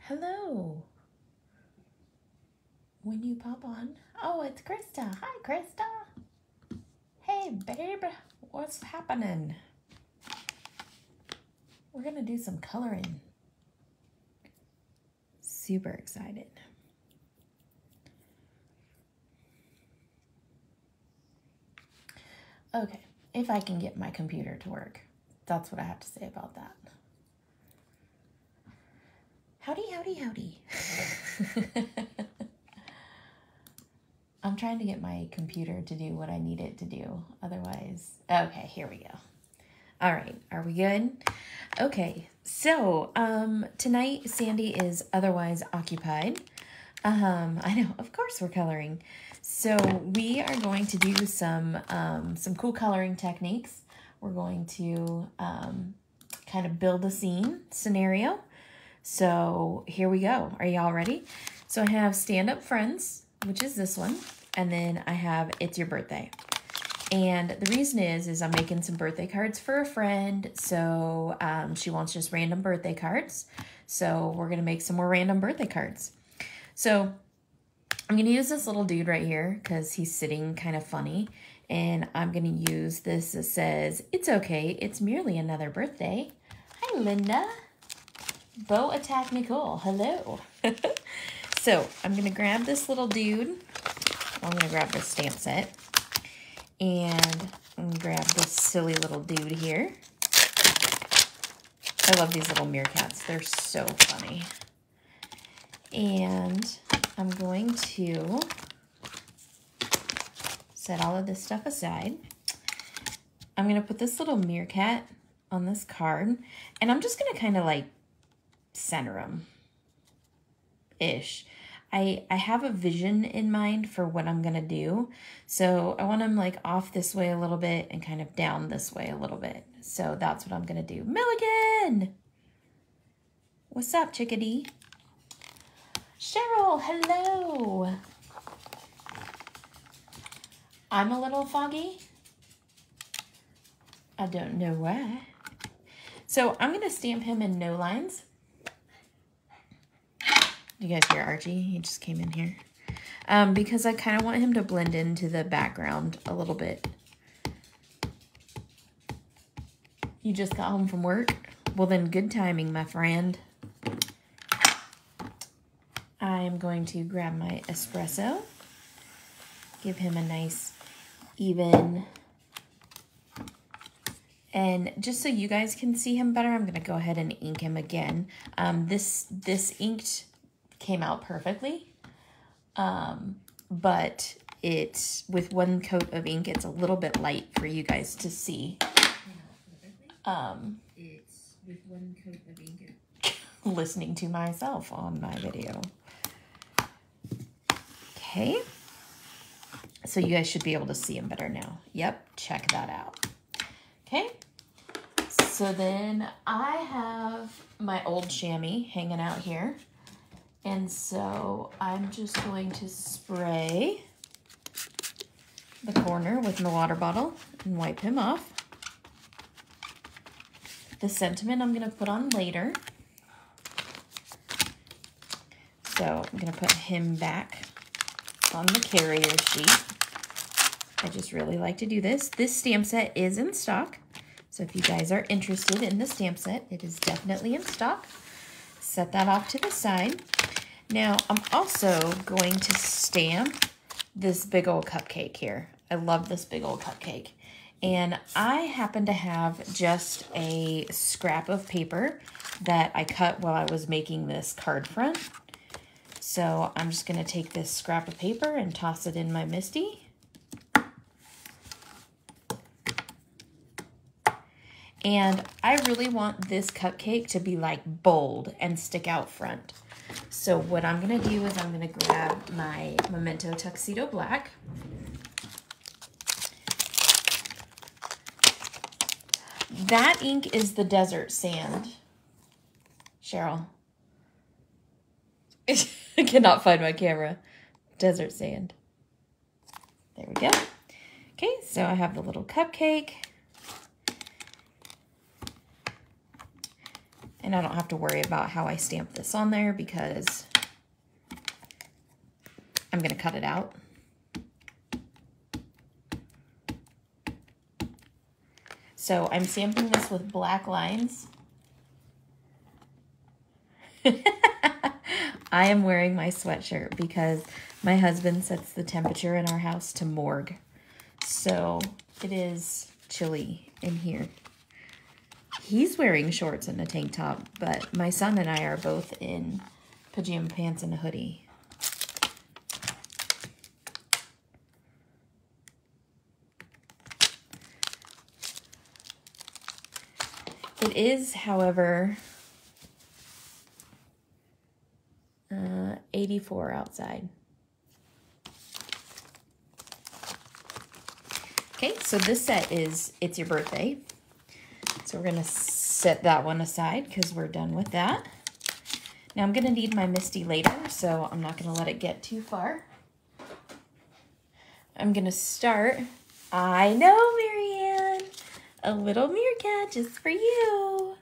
Hello. When you pop on. Oh, it's Krista. Hi, Krista. Hey, babe. What's happening? We're going to do some coloring. Super excited. Okay, if I can get my computer to work. That's what I have to say about that. Howdy, howdy, howdy. I'm trying to get my computer to do what I need it to do. Otherwise, okay, here we go. All right, are we good? Okay, so tonight Sandy is otherwise occupied. I know, of course we're coloring. So we are going to do some cool coloring techniques. We're going to kind of build a scene scenario. So here we go. Are y'all ready? So I have Stand Up Friends, which is this one. And then I have It's Your Birthday. And the reason is I'm making some birthday cards for a friend. So she wants just random birthday cards. So we're going to make some more random birthday cards. So I'm going to use this little dude right here because he's sitting kind of funny. And I'm going to use this that says, "It's okay, it's merely another birthday." Hi, Linda. Bo Attack Nicole. Hello. So I'm going to grab this little dude. I'm going to grab this stamp set. And I'm going to grab this silly little dude here. I love these little meerkats. They're so funny. And I'm going to set all of this stuff aside. I'm going to put this little meerkat on this card. And I'm just going to kind of like center him ish. I have a vision in mind for what I'm going to do. So I want him like off this way a little bit and kind of down this way a little bit. So that's what I'm going to do. Milligan! What's up, chickadee? Cheryl, hello. I'm a little foggy. I don't know why. So I'm going to stamp him in no lines. You guys hear Archie? He just came in here. Because I kind of want him to blend into the background a little bit. You just got home from work? Well then, good timing, my friend. I'm going to grab my espresso. Give him a nice, even... And just so you guys can see him better, I'm going to go ahead and ink him again. This inked came out perfectly, but it's with one coat of ink, it's a little bit light for you guys to see. It's with one coat of ink. Listening to myself on my video. Okay, so you guys should be able to see him better now. Yep, check that out. Okay, so then I have my old chamois hanging out here. And so I'm just going to spray the corner with my water bottle and wipe him off. The sentiment I'm going to put on later. So I'm going to put him back on the carrier sheet. I just really like to do this. This stamp set is in stock. So if you guys are interested in the stamp set, it is definitely in stock. Set that off to the side. Now, I'm also going to stamp this big old cupcake here. I love this big old cupcake. And I happen to have just a scrap of paper that I cut while I was making this card front. So I'm just going to take this scrap of paper and toss it in my MISTI. And I really want this cupcake to be like bold and stick out front. So what I'm going to do is I'm going to grab my Memento Tuxedo Black. That ink is the desert sand. Cheryl. I cannot find my camera. Desert sand. There we go. Okay, so I have the little cupcake. And I don't have to worry about how I stamp this on there because I'm going to cut it out. So I'm stamping this with black lines. I am wearing my sweatshirt because my husband sets the temperature in our house to morgue. So it is chilly in here. He's wearing shorts and a tank top, but my son and I are both in pajama pants and a hoodie. It is, however, 84 outside. Okay, so this set is It's Your Birthday. So we're gonna set that one aside because we're done with that. Now I'm gonna need my Misty later, so I'm not gonna let it get too far. I'm gonna start, I know, Marianne, a little meerkat just for you.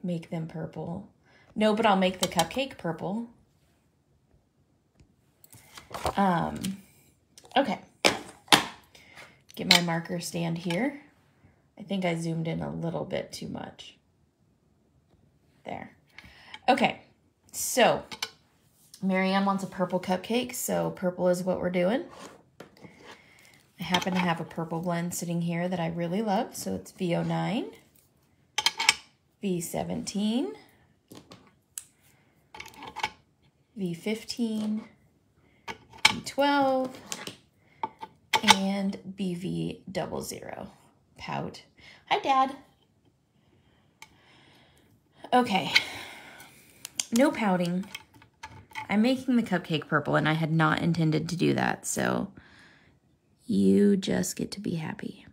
Make them purple. No, but I'll make the cupcake purple. Okay. Get my marker stand here. I think I zoomed in a little bit too much. There. Okay, so Marianne wants a purple cupcake, so purple is what we're doing. I happen to have a purple blend sitting here that I really love, so it's V09, V17, V15, V12, and BV00. Pout. Hi, Dad. Okay. No pouting. I'm making the cupcake purple, and I had not intended to do that, so you just get to be happy.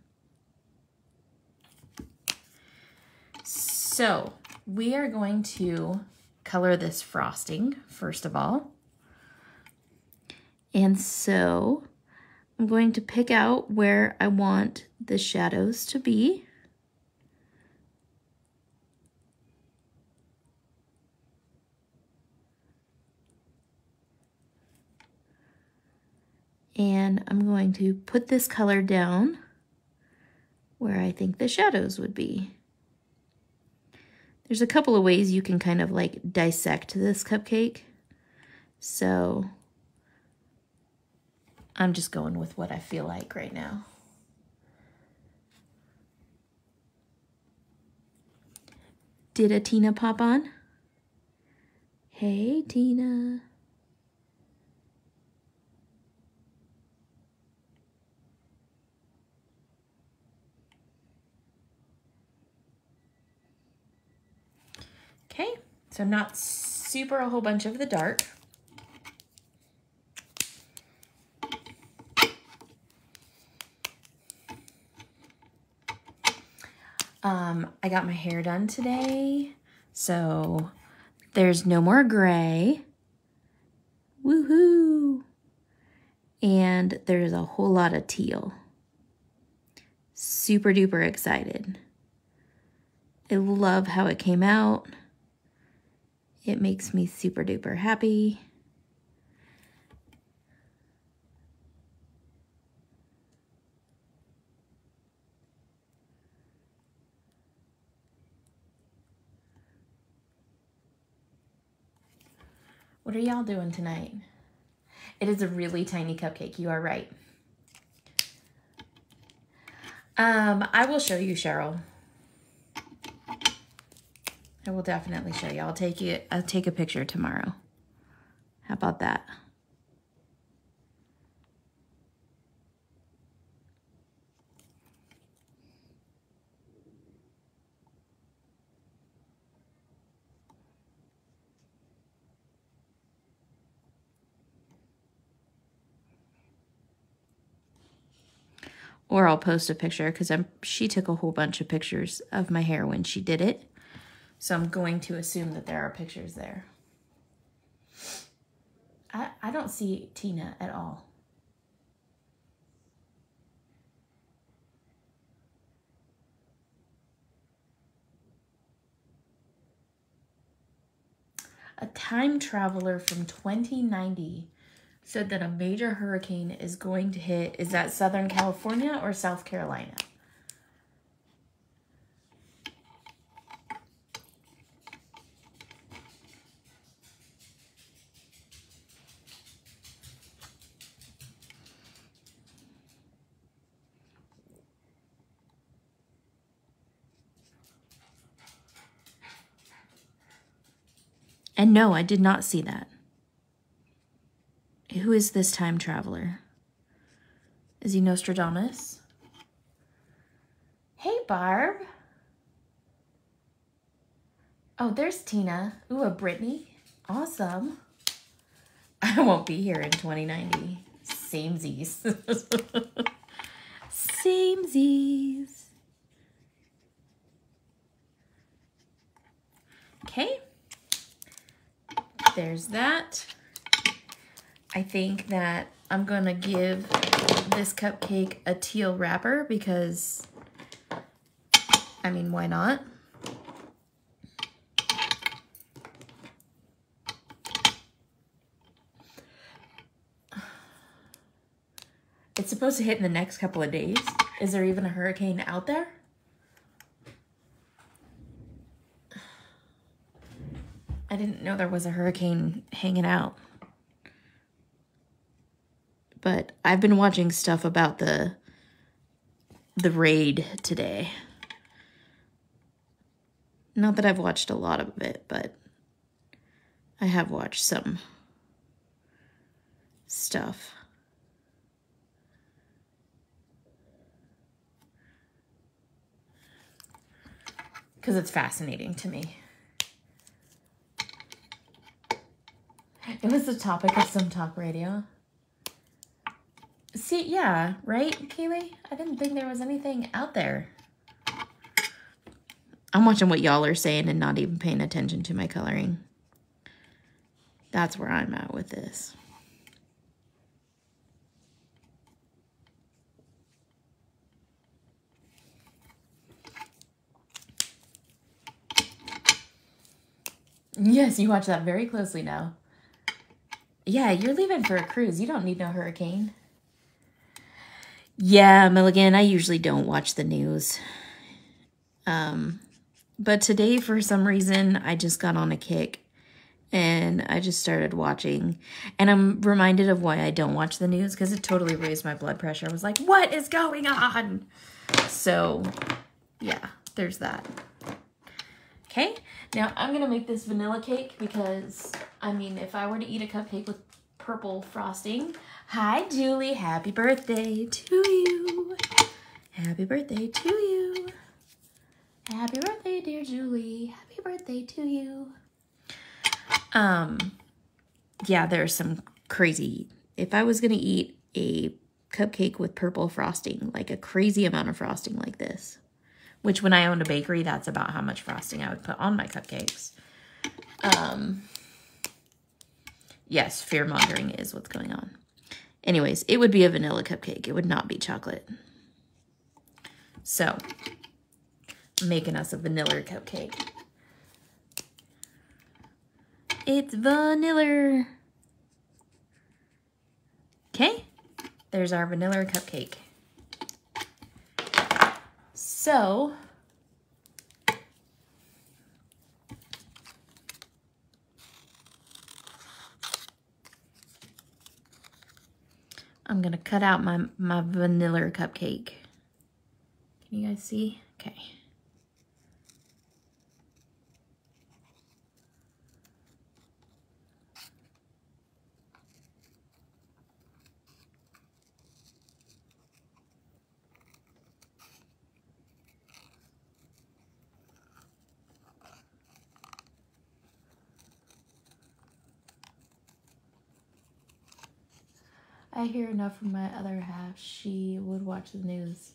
So we are going to color this frosting, first of all. And so I'm going to pick out where I want the shadows to be. And I'm going to put this color down where I think the shadows would be. There's a couple of ways you can kind of like dissect this cupcake. So I'm just going with what I feel like right now. Did a Tina pop on? Hey, Tina. Okay, so not super a whole bunch of the dark. I got my hair done today, so there's no more gray. Woohoo! And there's a whole lot of teal. Super duper excited. I love how it came out. It makes me super duper happy. What are y'all doing tonight? It is a really tiny cupcake, you are right. I will show you, Cheryl. I will definitely show you. I'll take a picture tomorrow. How about that? Or I'll post a picture because she took a whole bunch of pictures of my hair when she did it. So I'm going to assume that there are pictures there. I don't see Tina at all. A time traveler from 2090 said that a major hurricane is going to hit, is that Southern California or South Carolina? And no, I did not see that. Who is this time traveler? Is he Nostradamus? Hey, Barb. Oh, there's Tina. Ooh, a Brittany. Awesome. I won't be here in 2090. Samesies. Samesies. Okay. There's that. I think that I'm gonna give this cupcake a teal wrapper because, I mean, why not? It's supposed to hit in the next couple of days. Is there even a hurricane out there? I didn't know there was a hurricane hanging out. But I've been watching stuff about the raid today. Not that I've watched a lot of it, but I have watched some stuff. Because it's fascinating to me. It was the topic of some talk radio. See, yeah, right, Kaylee? I didn't think there was anything out there. I'm watching what y'all are saying and not even paying attention to my coloring. That's where I'm at with this. Yes, you watch that very closely now. Yeah, you're leaving for a cruise. You don't need no hurricane. Yeah, Milligan, I usually don't watch the news. But today, for some reason, I just got on a kick. And I just started watching. And I'm reminded of why I don't watch the news. Because it totally raised my blood pressure. I was like, what is going on? So, yeah, there's that. Okay, now I'm going to make this vanilla cake because, I mean, if I were to eat a cupcake with purple frosting. Hi, Julie. Happy birthday to you. Happy birthday to you. Happy birthday, dear Julie. Happy birthday to you. Yeah, there's some crazy, if I was going to eat a cupcake with purple frosting, like a crazy amount of frosting like this, which when I owned a bakery, that's about how much frosting I would put on my cupcakes. Yes, fear-mongering is what's going on. Anyways, it would be a vanilla cupcake. It would not be chocolate. So, I'm making us a vanilla cupcake. It's vanilla. Okay, there's our vanilla cupcake. So, I'm going to cut out my vanilla cupcake. Can you guys see? Okay. I hear enough from my other half. She would watch the news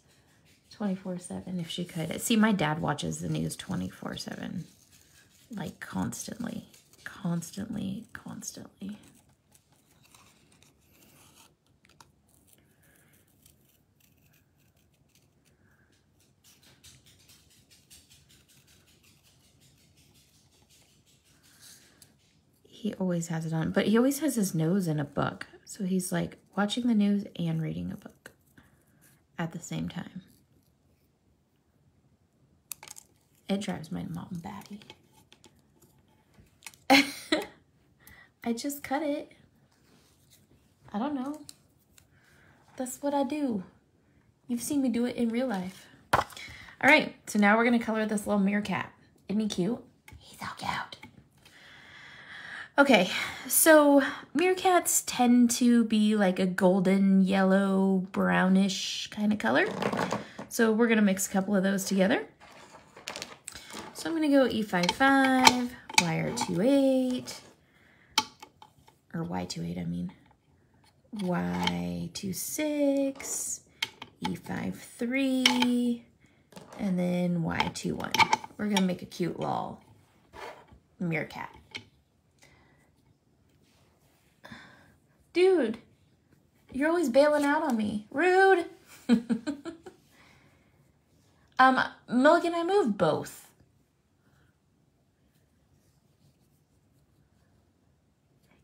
24/7 if she could. See, my dad watches the news 24/7. Like constantly. Constantly. Constantly. He always has it on, but he always has his nose in a book. So he's like watching the news and reading a book at the same time. It drives my mom batty. I just cut it. I don't know. That's what I do. You've seen me do it in real life. All right, so now we're gonna color this little meerkat. Isn't he cute? He's so cute. Okay, so meerkats tend to be like a golden, yellow, brownish kind of color. So we're gonna mix a couple of those together. So I'm gonna go E55, YR28, or Y28 I mean, Y26, E53, and then Y21. We're gonna make a cute little meerkat. Dude, you're always bailing out on me. Rude. Milligan, I moved both.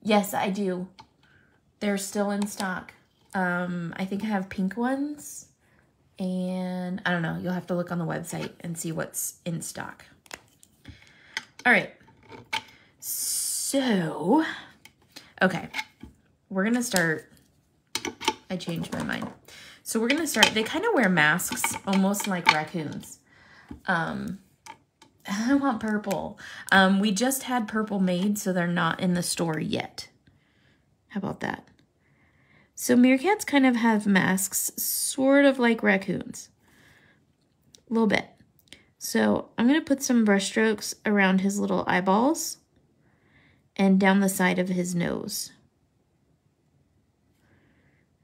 Yes, I do. They're still in stock. I think I have pink ones. And I don't know. You'll have to look on the website and see what's in stock. All right. So, okay. We're going to start. I changed my mind. So we're going to start. They kind of wear masks almost like raccoons. I want purple. We just had purple made, so they're not in the store yet. How about that? So meerkats kind of have masks sort of like raccoons. A little bit. So I'm going to put some brush strokes around his little eyeballs and down the side of his nose.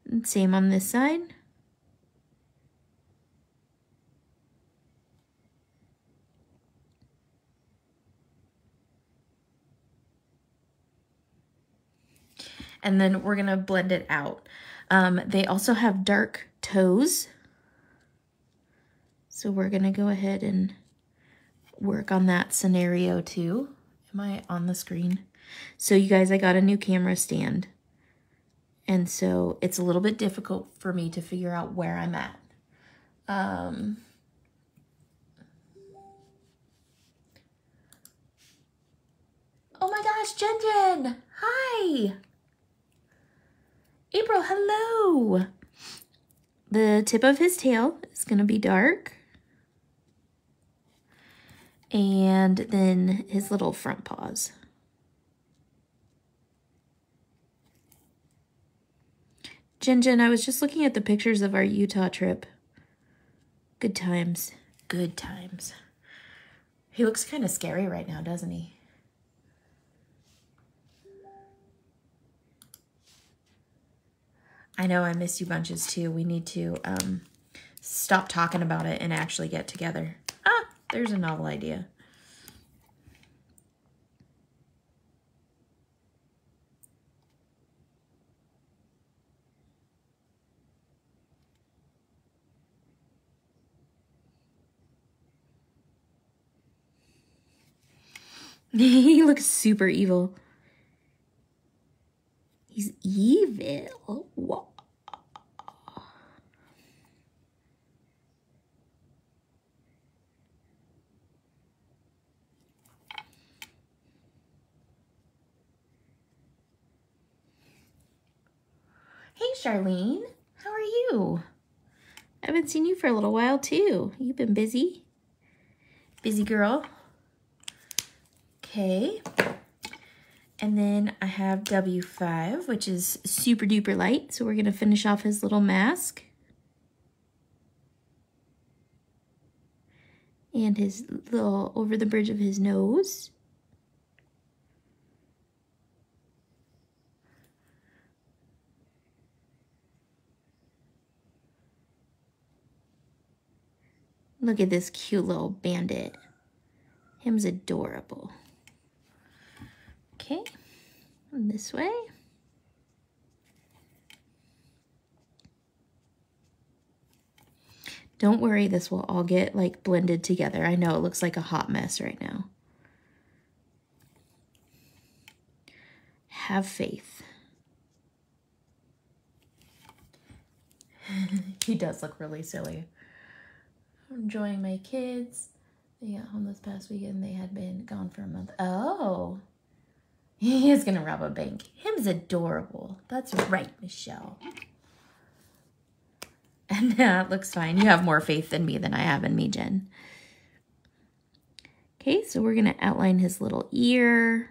And same on this side. And then we're going to blend it out. They also have dark toes. So we're going to go ahead and work on that scenario too. Am I on the screen? So you guys, I got a new camera stand. And so it's a little bit difficult for me to figure out where I'm at. Oh my gosh, Jen Jen! Hi! April, hello! The tip of his tail is going to be dark. And then his little front paws. Jen, I was just looking at the pictures of our Utah trip. Good times. Good times. He looks kind of scary right now, doesn't he? I know, I miss you bunches too. We need to stop talking about it and actually get together. Ah, there's a novel idea. He looks super evil. He's evil. Whoa. Hey, Charlene. How are you? I haven't seen you for a little while, too. You've been busy? Busy girl? Okay. And then I have W5, which is super duper light. So we're going to finish off his little mask. And his little, over the bridge of his nose. Look at this cute little bandit. Him's adorable. Okay, and this way. Don't worry, this will all get like blended together. I know it looks like a hot mess right now. have faith. He does look really silly. I'm enjoying my kids. They got home this past weekend. They had been gone for a month. Oh, he is going to rob a bank. Him's adorable. That's right, Michelle. And that looks fine. You have more faith in me than I have in me, Jen. Okay, so we're going to outline his little ear.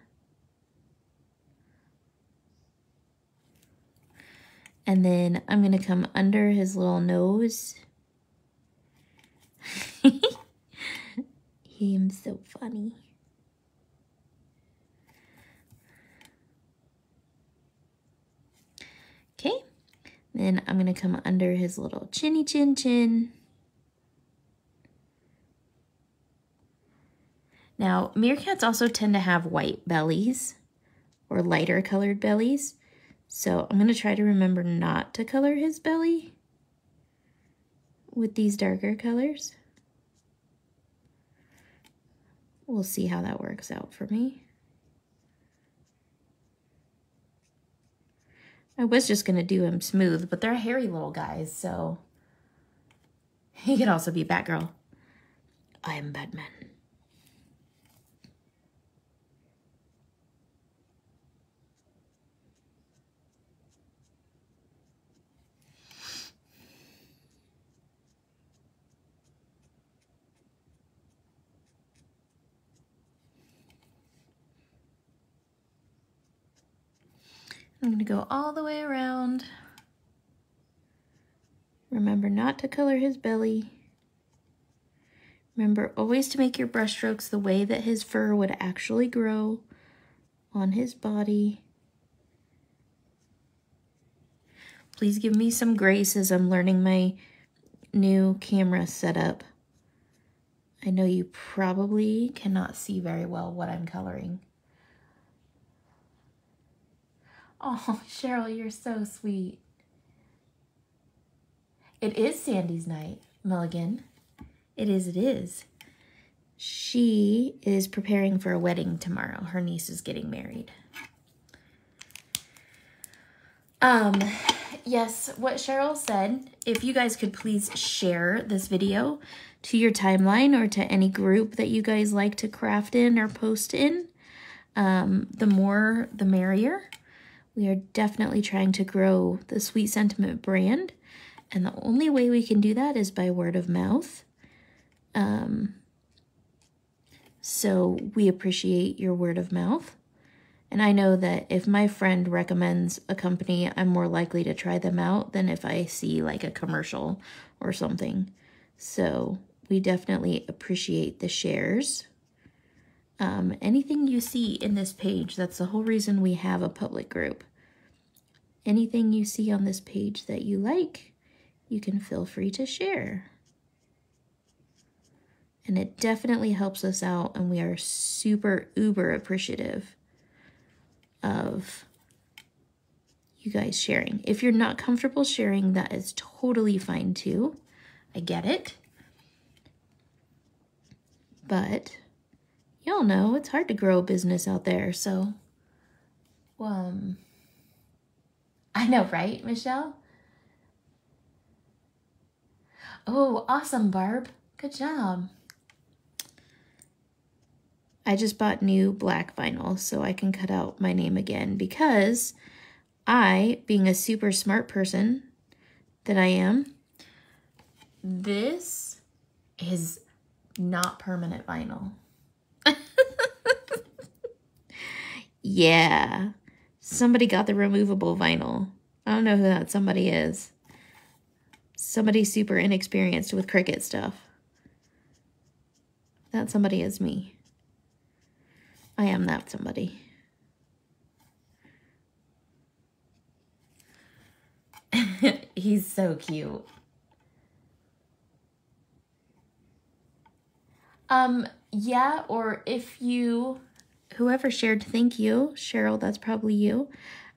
And then I'm going to come under his little nose. He's so funny. Okay, then I'm going to come under his little chinny chin chin. Now, meerkats also tend to have white bellies or lighter colored bellies. So I'm going to try to remember not to color his belly with these darker colors. We'll see how that works out for me. I was just going to do him smooth, but they're hairy little guys, so he could also be Batgirl. I am Batman. I'm going to go all the way around. Remember not to color his belly. Remember always to make your brush strokes the way that his fur would actually grow on his body. Please give me some grace as I'm learning my new camera setup. I know you probably cannot see very well what I'm coloring. Oh, Cheryl, you're so sweet. It is Sandy's night, Milligan. It is, it is. She is preparing for a wedding tomorrow. Her niece is getting married. Yes, what Cheryl said, if you guys could please share this video to your timeline or to any group that you guys like to craft in or post in, the more the merrier. We are definitely trying to grow the Sweet Sentiment brand, and the only way we can do that is by word of mouth. So we appreciate your word of mouth. And I know that if my friend recommends a company, I'm more likely to try them out than if I see like a commercial or something. So we definitely appreciate the shares. Anything you see in this page, that's the whole reason we have a public group. Anything you see on this page that you like, you can feel free to share. And it definitely helps us out, and we are super uber appreciative of you guys sharing. If you're not comfortable sharing, that is totally fine too. I get it. But y'all know it's hard to grow a business out there, so I know, right, Michelle? Oh, awesome, Barb. Good job. I just bought new black vinyl so I can cut out my name again because I, being a super smart person that I am, this is not permanent vinyl. Yeah, somebody got the removable vinyl. I don't know who that somebody is. Somebody super inexperienced with Cricut stuff. That somebody is me. I am that somebody. He's so cute. Yeah, or if you, whoever shared, thank you. Cheryl, that's probably you.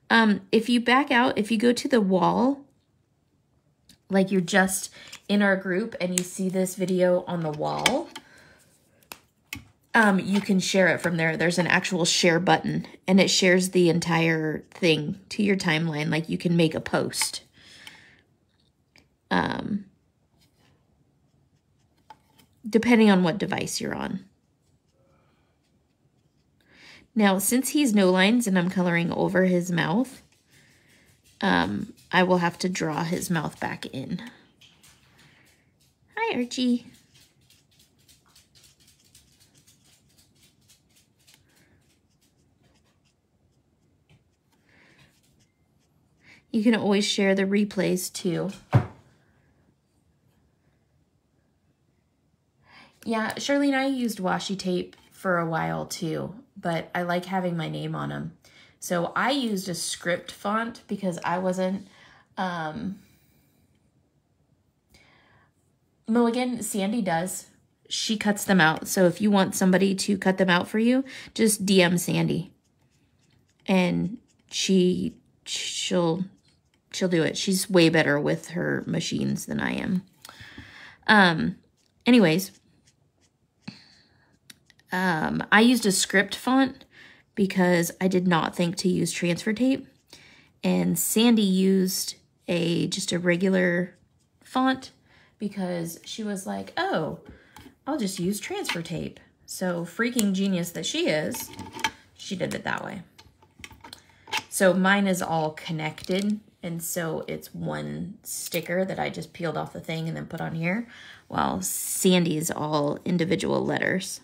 If you back out, if you go to the wall, like you're just in our group and you see this video on the wall, you can share it from there. There's an actual share button, and it shares the entire thing to your timeline. Like, you can make a post. Depending on what device you're on. Now, since he's no lines and I'm coloring over his mouth, I will have to draw his mouth back in. Hi, Archie. You can always share the replays too. Yeah, Shirley and I used washi tape for a while too, but I like having my name on them. So I used a script font because I wasn't, Milligan, Sandy does. She cuts them out. So if you want somebody to cut them out for you, just DM Sandy. And she'll do it. She's way better with her machines than I am. Anyways, I used a script font because I did not think to use transfer tape, and Sandy used just a regular font because she was like, oh, I'll just use transfer tape. So freaking genius that she is, she did it that way. So mine is all connected, and so it's one sticker that I just peeled off the thing and then put on here, while Sandy's all individual letters,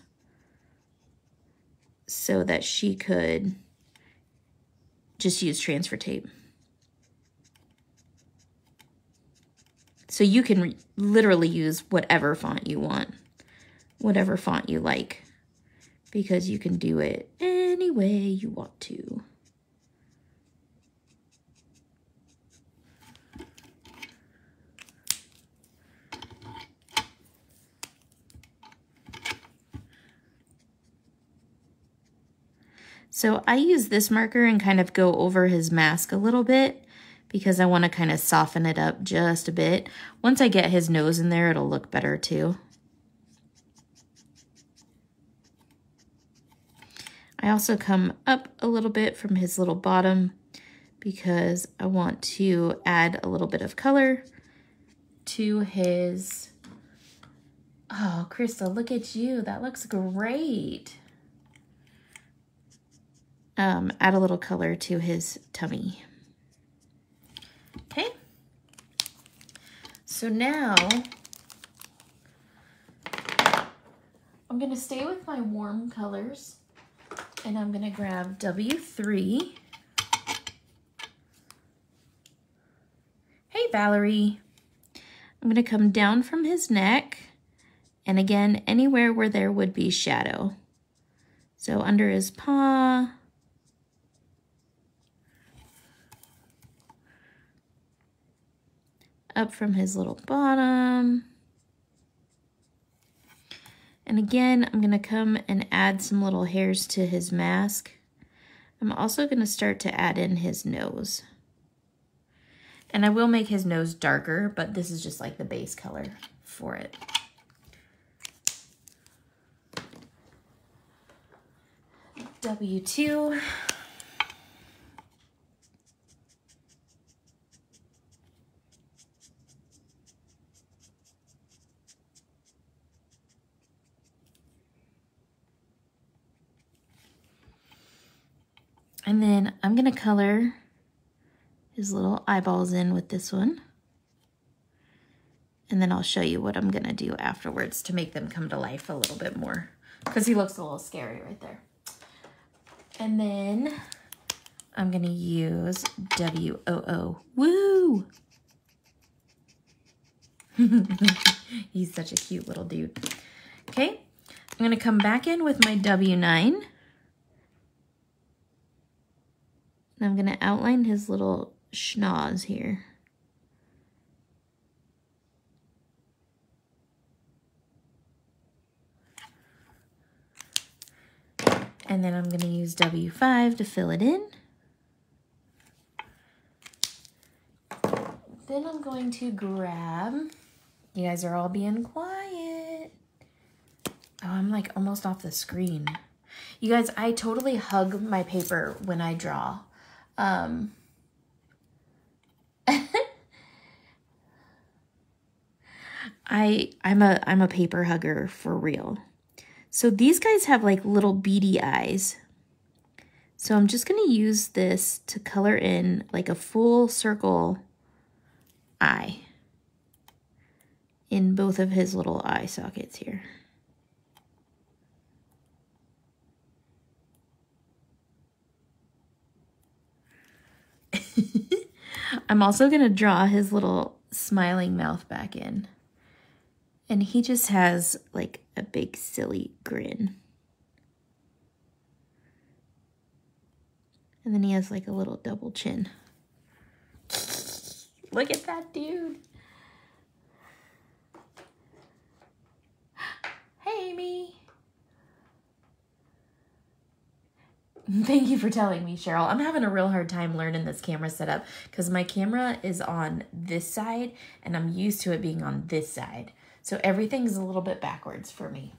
so that she could just use transfer tape. So you can literally use whatever font you want, whatever font you like, because you can do it any way you want to. So I use this marker and kind of go over his mask a little bit because I want to kind of soften it up just a bit. Once I get his nose in there, it'll look better too. I also come up a little bit from his little bottom because I want to add a little bit of color to his... Oh, Krista, look at you. That looks great. Add a little color to his tummy. Okay. So now I'm going to stay with my warm colors, and I'm going to grab W3. Hey, Valerie. I'm going to come down from his neck, and again, anywhere where there would be shadow. So under his paw, up from his little bottom. And again, I'm gonna come and add some little hairs to his mask. I'm also gonna start to add in his nose. And I will make his nose darker, but this is just like the base color for it. W2. And then I'm gonna color his little eyeballs in with this one. And then I'll show you what I'm gonna do afterwards to make them come to life a little bit more, because he looks a little scary right there. And then I'm gonna use WOO. Woo! He's such a cute little dude. Okay, I'm gonna come back in with my W9. And I'm going to outline his little schnoz here. And then I'm going to use W5 to fill it in. Then I'm going to grab, you guys are all being quiet. Oh, I'm like almost off the screen. You guys, I totally hug my paper when I draw. I'm a paper hugger for real. So these guys have like little beady eyes. So I'm just going to use this to color in like a full circle eye in both of his little eye sockets here. I'm also going to draw his little smiling mouth back in. And he just has like a big silly grin. And then he has like a little double chin. Look at that dude. Hey, Amy. Thank you for telling me, Cheryl. I'm having a real hard time learning this camera setup because my camera is on this side and I'm used to it being on this side. So everything's a little bit backwards for me.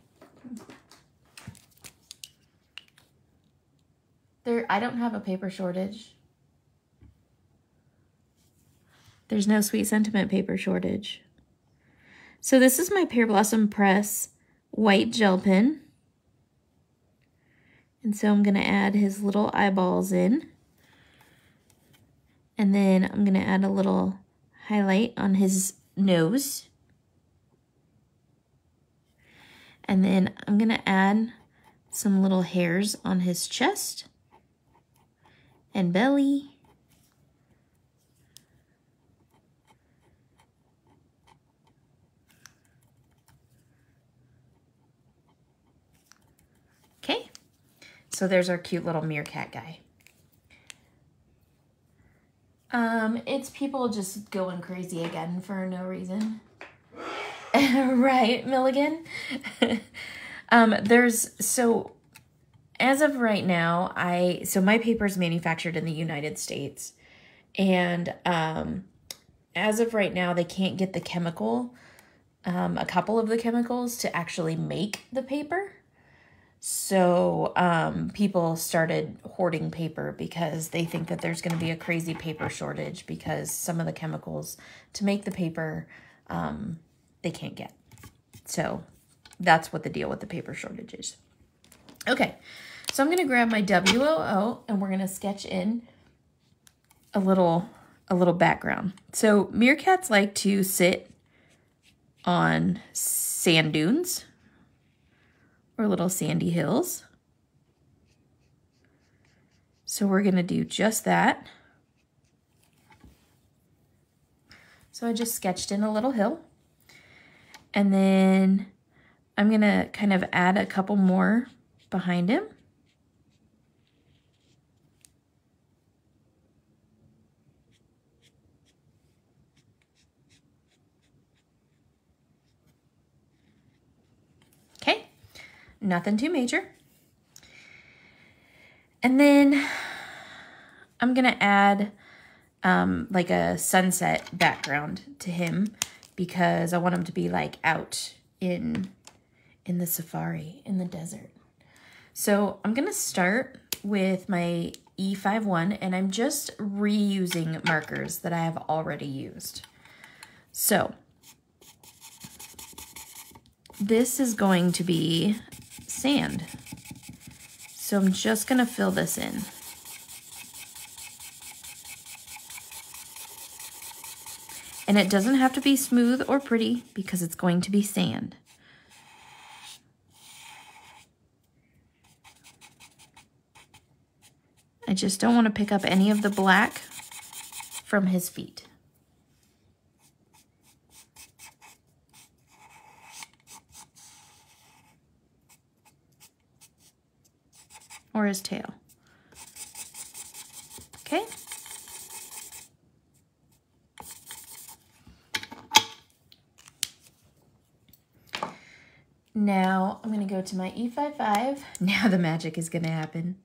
I don't have a paper shortage. There's no Sweet Sentiment paper shortage. So this is my Pear Blossom Press white gel pen. And so I'm going to add his little eyeballs in. And then I'm going to add a little highlight on his nose. And then I'm going to add some little hairs on his chest and belly. Okay, so there's our cute little meerkat guy. It's people just going crazy again for no reason. Right, Milligan? So as of right now, so my paper is manufactured in the United States. And as of right now, they can't get the chemical, a couple of the chemicals to actually make the paper. So people started hoarding paper because they think that there's going to be a crazy paper shortage because some of the chemicals to make the paper they can't get. So that's what the deal with the paper shortage is. Okay, so I'm going to grab my WOO and we're going to sketch in a little background. So meerkats like to sit on sand dunes or little sandy hills. So we're going to do just that. So I just sketched in a little hill. And then I'm going to kind of add a couple more behind him. Okay, nothing too major. And then I'm going to add like a sunset background to him because I want him to be like out in the safari, in the desert. So I'm going to start with my E51 and I'm just reusing markers that I have already used. So this is going to be sand. So I'm just going to fill this in. And it doesn't have to be smooth or pretty because it's going to be sand. I just don't want to pick up any of the black from his feet. Or his tail. Okay. Now I'm going to go to my E55. Now the magic is going to happen.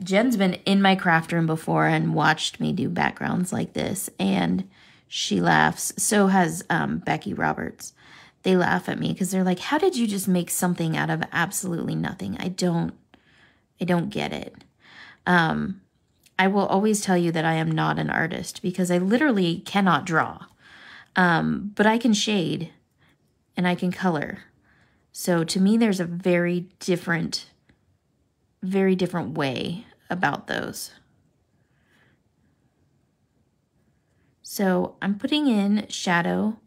Jen's been in my craft room before and watched me do backgrounds like this, and she laughs. So has Becky Roberts. they laugh at me because they're like, how did you just make something out of absolutely nothing? I don't get it. I will always tell you that I am not an artist because I literally cannot draw. But I can shade and I can color. So to me, there's a very different way about those. So I'm putting in shadow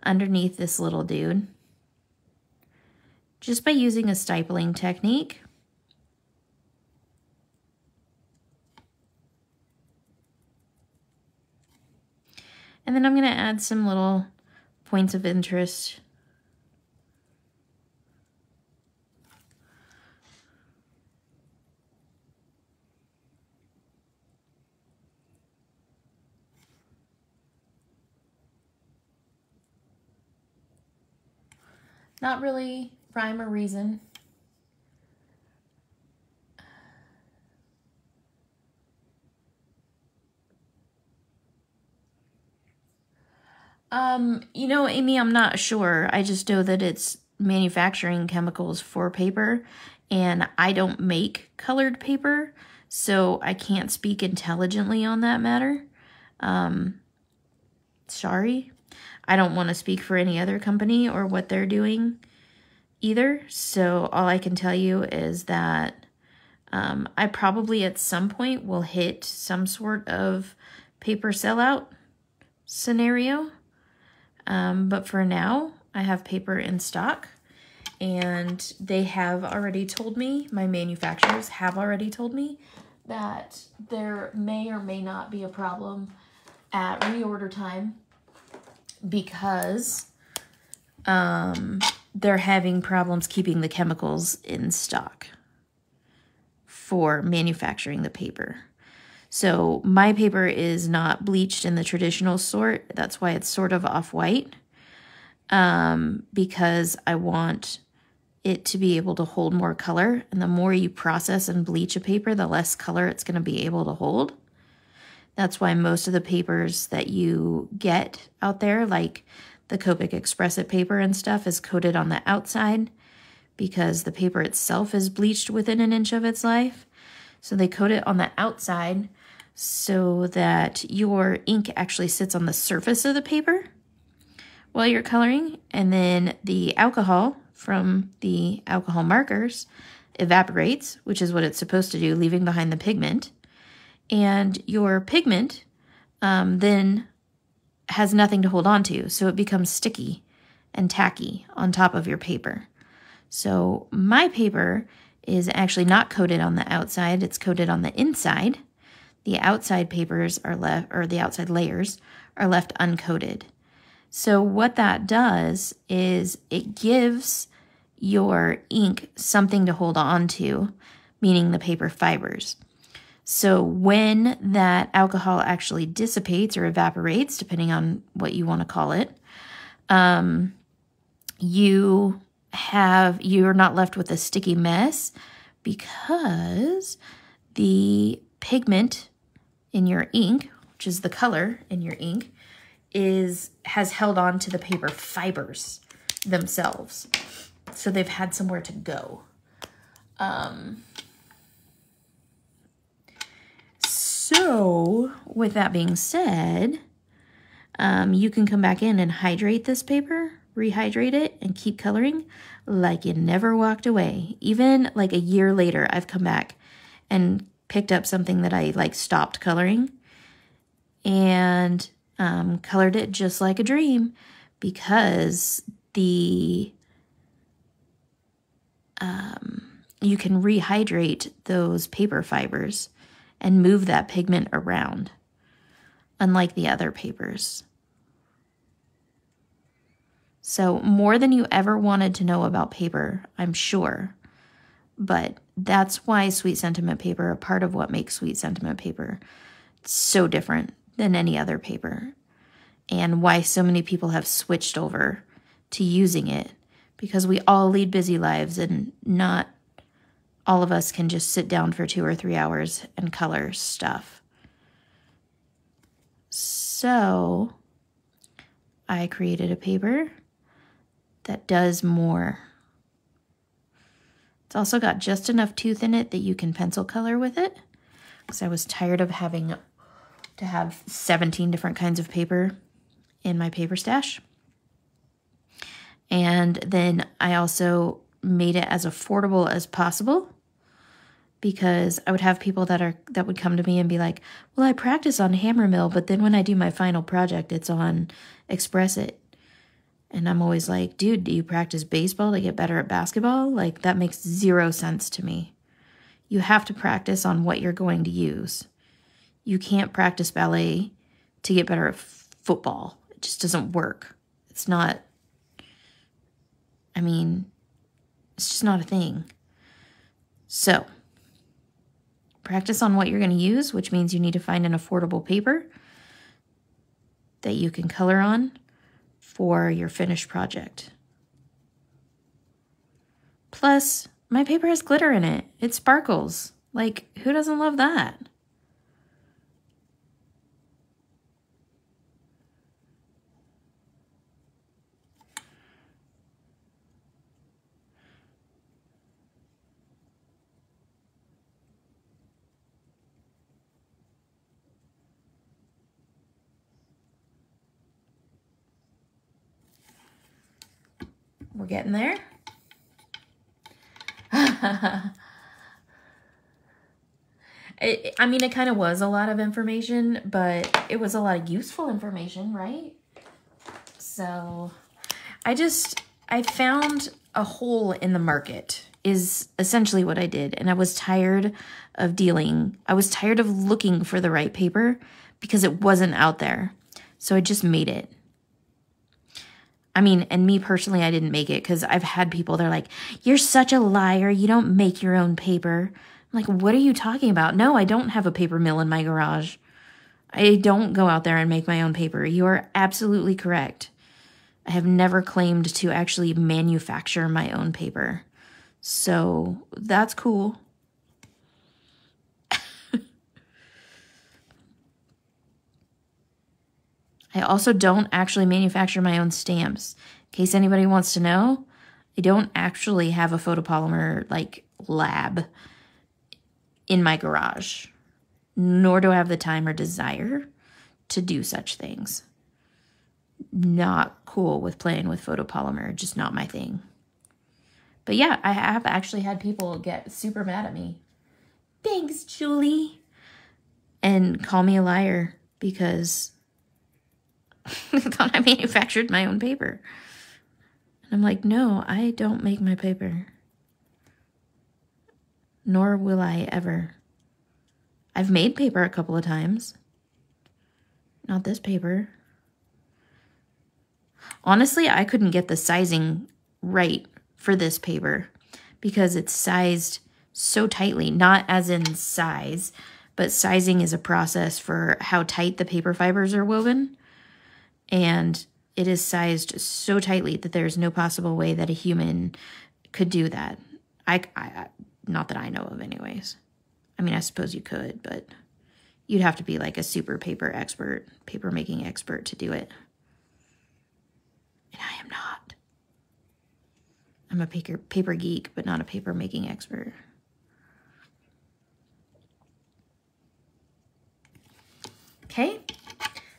underneath this little dude just by using a stippling technique. And then I'm going to add some little points of interest. Not really rhyme or reason. You know, Amy, I'm not sure. I just know that it's manufacturing chemicals for paper, and I don't make colored paper, so I can't speak intelligently on that matter. Sorry. I don't want to speak for any other company or what they're doing either, so all I can tell you is that I probably at some point will hit some sort of paper sellout scenario. But for now, I have paper in stock, and they have already told me, my manufacturers have already told me, that there may or may not be a problem at reorder time because they're having problems keeping the chemicals in stock for manufacturing the paper. So my paper is not bleached in the traditional sort. That's why it's sort of off-white, because I want it to be able to hold more color. And the more you process and bleach a paper, the less color it's going to be able to hold. That's why most of the papers that you get out there, like the Copic Express-It paper and stuff, is coated on the outside because the paper itself is bleached within an inch of its life. So they coat it on the outside so that your ink actually sits on the surface of the paper while you're coloring, and then the alcohol from the alcohol markers evaporates, which is what it's supposed to do, leaving behind the pigment, and your pigment then has nothing to hold on to, so it becomes sticky and tacky on top of your paper. So my paper is actually not coated on the outside, it's coated on the inside. The outside papers are left, or the outside layers are left uncoated. So what that does is it gives your ink something to hold on to, meaning the paper fibers. So when that alcohol actually dissipates or evaporates, depending on what you want to call it, you're not left with a sticky mess because the pigment in your ink, which is the color in your ink, has held on to the paper fibers themselves. So they've had somewhere to go. So with that being said, you can come back in and hydrate this paper, rehydrate it, and keep coloring like you never walked away. Even like a year later, I've come back and picked up something that I like stopped coloring and colored it just like a dream, because you can rehydrate those paper fibers and move that pigment around, unlike the other papers. So more than you ever wanted to know about paper, I'm sure. But that's why Sweet Sentiment paper, a part of what makes Sweet Sentiment paper so different than any other paper, and why so many people have switched over to using it, because we all lead busy lives and not all of us can just sit down for 2 or 3 hours and color stuff. So I created a paper that does more. It's also got just enough tooth in it that you can pencil color with it, because I was tired of having to have 17 different kinds of paper in my paper stash. And then I also made it as affordable as possible, because I would have people that would come to me and be like, well, I practice on Hammer Mill, but then when I do my final project, it's on Express It. And I'm always like, dude, do you practice baseball to get better at basketball? Like, that makes zero sense to me. You have to practice on what you're going to use. You can't practice ballet to get better at football. It just doesn't work. It's not, I mean, it's just not a thing. So, practice on what you're going to use, which means you need to find an affordable paper that you can color on for your finished project. Plus, my paper has glitter in it. It sparkles. Like, who doesn't love that? We're getting there. I mean, it kind of was a lot of information, but it was a lot of useful information, right? So I found a hole in the market is essentially what I did. And I was tired of looking for the right paper because it wasn't out there. So I just made it. I mean, and me personally, I didn't make it because I've had people, they're like, you're such a liar. You don't make your own paper. I'm like, what are you talking about? No, I don't have a paper mill in my garage. I don't go out there and make my own paper. You are absolutely correct. I have never claimed to actually manufacture my own paper. So that's cool. I also don't actually manufacture my own stamps. In case anybody wants to know, I don't actually have a photopolymer like lab in my garage, nor do I have the time or desire to do such things. Not cool with playing with photopolymer, just not my thing. But yeah, I have actually had people get super mad at me. Thanks, Julie. And call me a liar because I thought I manufactured my own paper. And I'm like, no, I don't make my paper. Nor will I ever. I've made paper a couple of times. Not this paper. Honestly, I couldn't get the sizing right for this paper because it's sized so tightly, not as in size, but sizing is a process for how tight the paper fibers are woven. And it is sized so tightly that there's no possible way that a human could do that. Not that I know of anyways. I mean, I suppose you could, but you'd have to be like a super paper expert, paper making expert to do it. And I am not. I'm a paper geek, but not a paper making expert. Okay.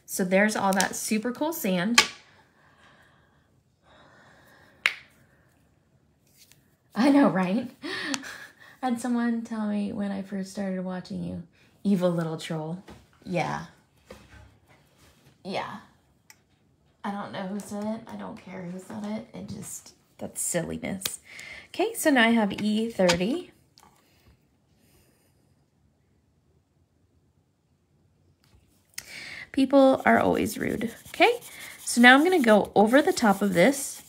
So there's all that super cool sand. I know, right? I had someone tell me when I first started watching you, evil little troll. Yeah. Yeah. I don't know who said it. I don't care who said it. It just, that's silliness. Okay, so now I have E30. People are always rude. Okay, so now I'm going to go over the top of this.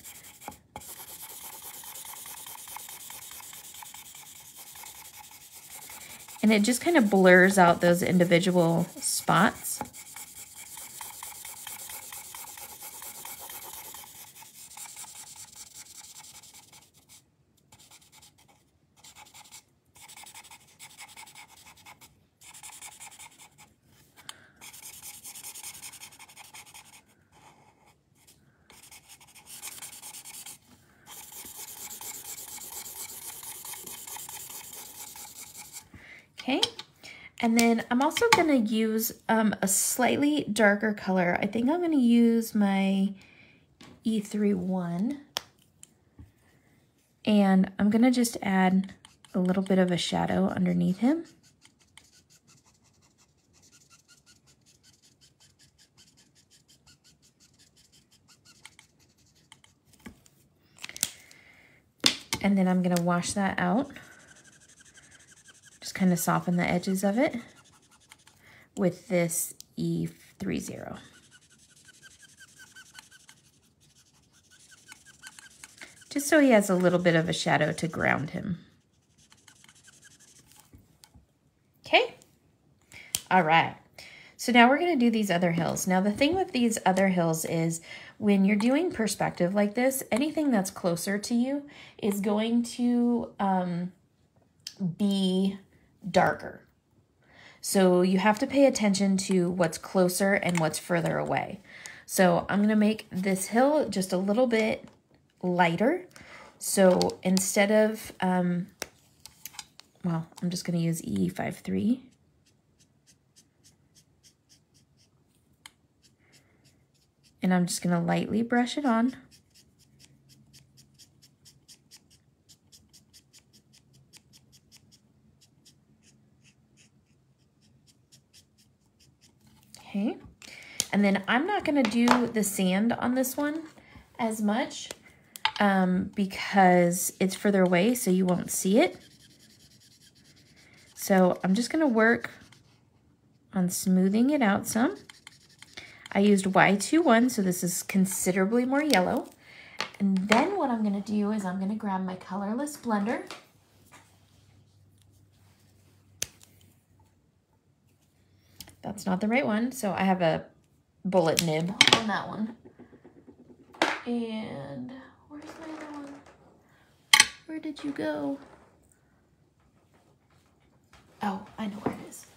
And it just kind of blurs out those individual spots. Okay. And then I'm also going to use a slightly darker color. I think I'm going to use my E31. And I'm going to just add a little bit of a shadow underneath him. And then I'm going to wash that out. Just kind of soften the edges of it with this E30. Just so he has a little bit of a shadow to ground him. Okay. All right. So now we're going to do these other hills. Now the thing with these other hills is when you're doing perspective like this, anything that's closer to you is going to be darker. So you have to pay attention to what's closer and what's further away. So I'm going to make this hill just a little bit lighter. So instead of, well, I'm just going to use E53. And I'm just going to lightly brush it on. Okay. And then I'm not going to do the sand on this one as much because it's further away, so you won't see it. So I'm just going to work on smoothing it out some. I used Y21, so this is considerably more yellow. And then what I'm going to do is I'm going to grab my colorless blender. That's not the right one, so I have a bullet nib on that one. And where's my other one? Where did you go? Oh, I know where it is.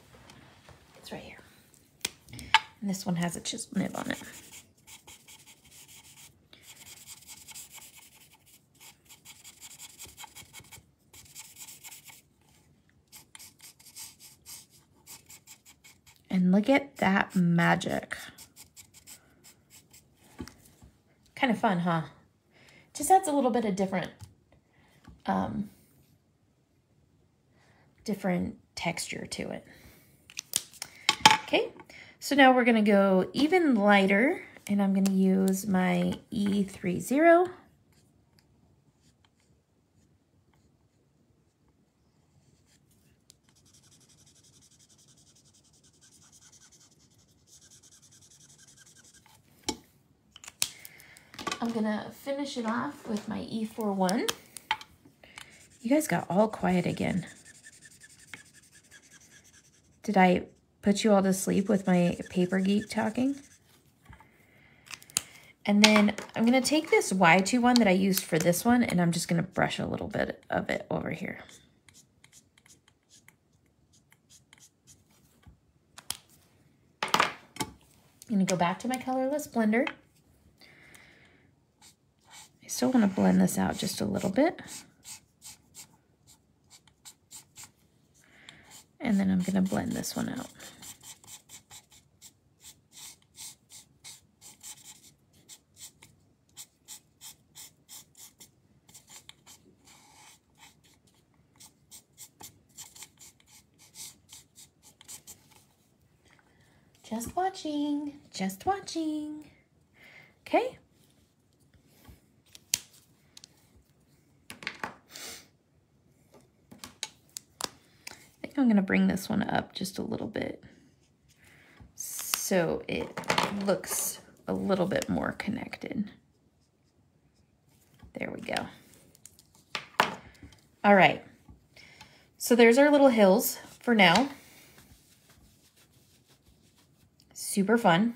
It's right here. And this one has a chisel nib on it. And look at that magic. Kind of fun, huh? Just adds a little bit of different texture to it. Okay, so now we're gonna go even lighter, and I'm gonna use my E30. I'm gonna finish it off with my E41. You guys got all quiet again. Did I put you all to sleep with my paper geek talking? And then I'm gonna take this Y21 that I used for this one, and I'm just gonna brush a little bit of it over here. I'm gonna go back to my colorless blender. I still wanna blend this out just a little bit. And then I'm gonna blend this one out. Just watching, just watching. Okay. I think I'm gonna bring this one up just a little bit so it looks a little bit more connected. There we go. All right, so there's our little hills for now. Super fun.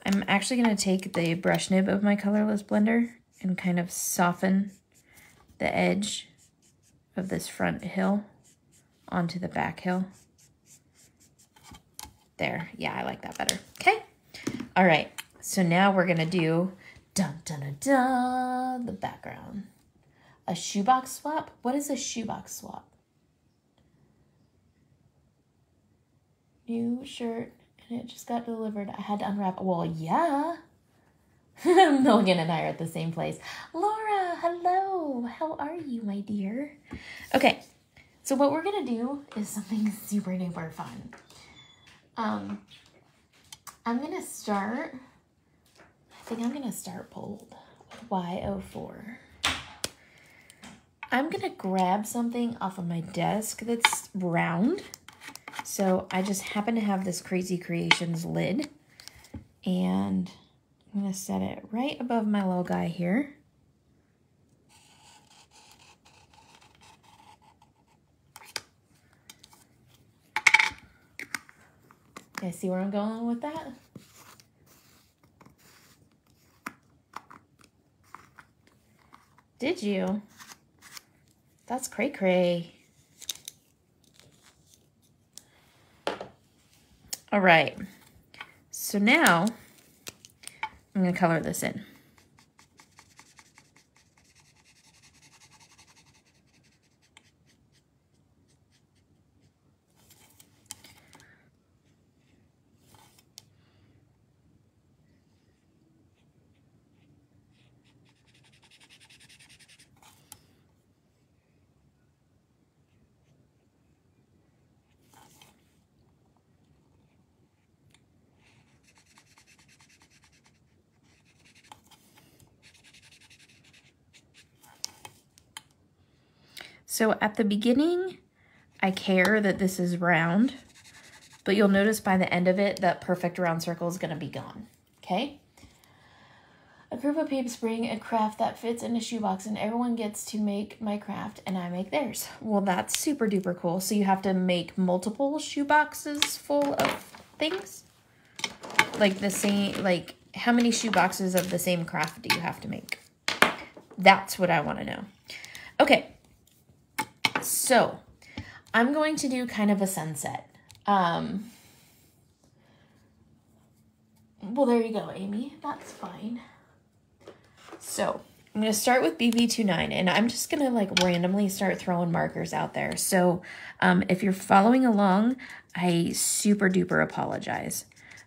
I'm actually going to take the brush nib of my colorless blender and kind of soften the edge of this front hill onto the back hill. There, yeah, I like that better. Okay, all right, so now we're gonna do dun dun dun dun the background. A shoebox swap? What is a shoebox swap? new shirt and it just got delivered. I had to unwrap. Well, yeah. Milligan and I are at the same place. Laura, hello. How are you, my dear? Okay, so what we're going to do is something super duper fun. I'm going to start, I think I'm going to start bold with Y04. I'm going to grab something off of my desk that's round. So I just happen to have this Crazy Creations lid. And I'm going to set it right above my little guy here. You guys see where I'm going with that? Did you? That's cray-cray. All right. So now I'm going to color this in. So at the beginning, I care that this is round, but you'll notice by the end of it, that perfect round circle is going to be gone, okay? A group of peeps bring a craft that fits in a shoebox and everyone gets to make my craft and I make theirs. Well, that's super duper cool. So you have to make multiple shoeboxes full of things? Like the same, like how many shoeboxes of the same craft do you have to make? That's what I want to know. Okay. So I'm going to do kind of a sunset. Well, there you go, Amy. That's fine. So I'm going to start with BB29 and I'm just going to like randomly start throwing markers out there. So if you're following along, I super duper apologize.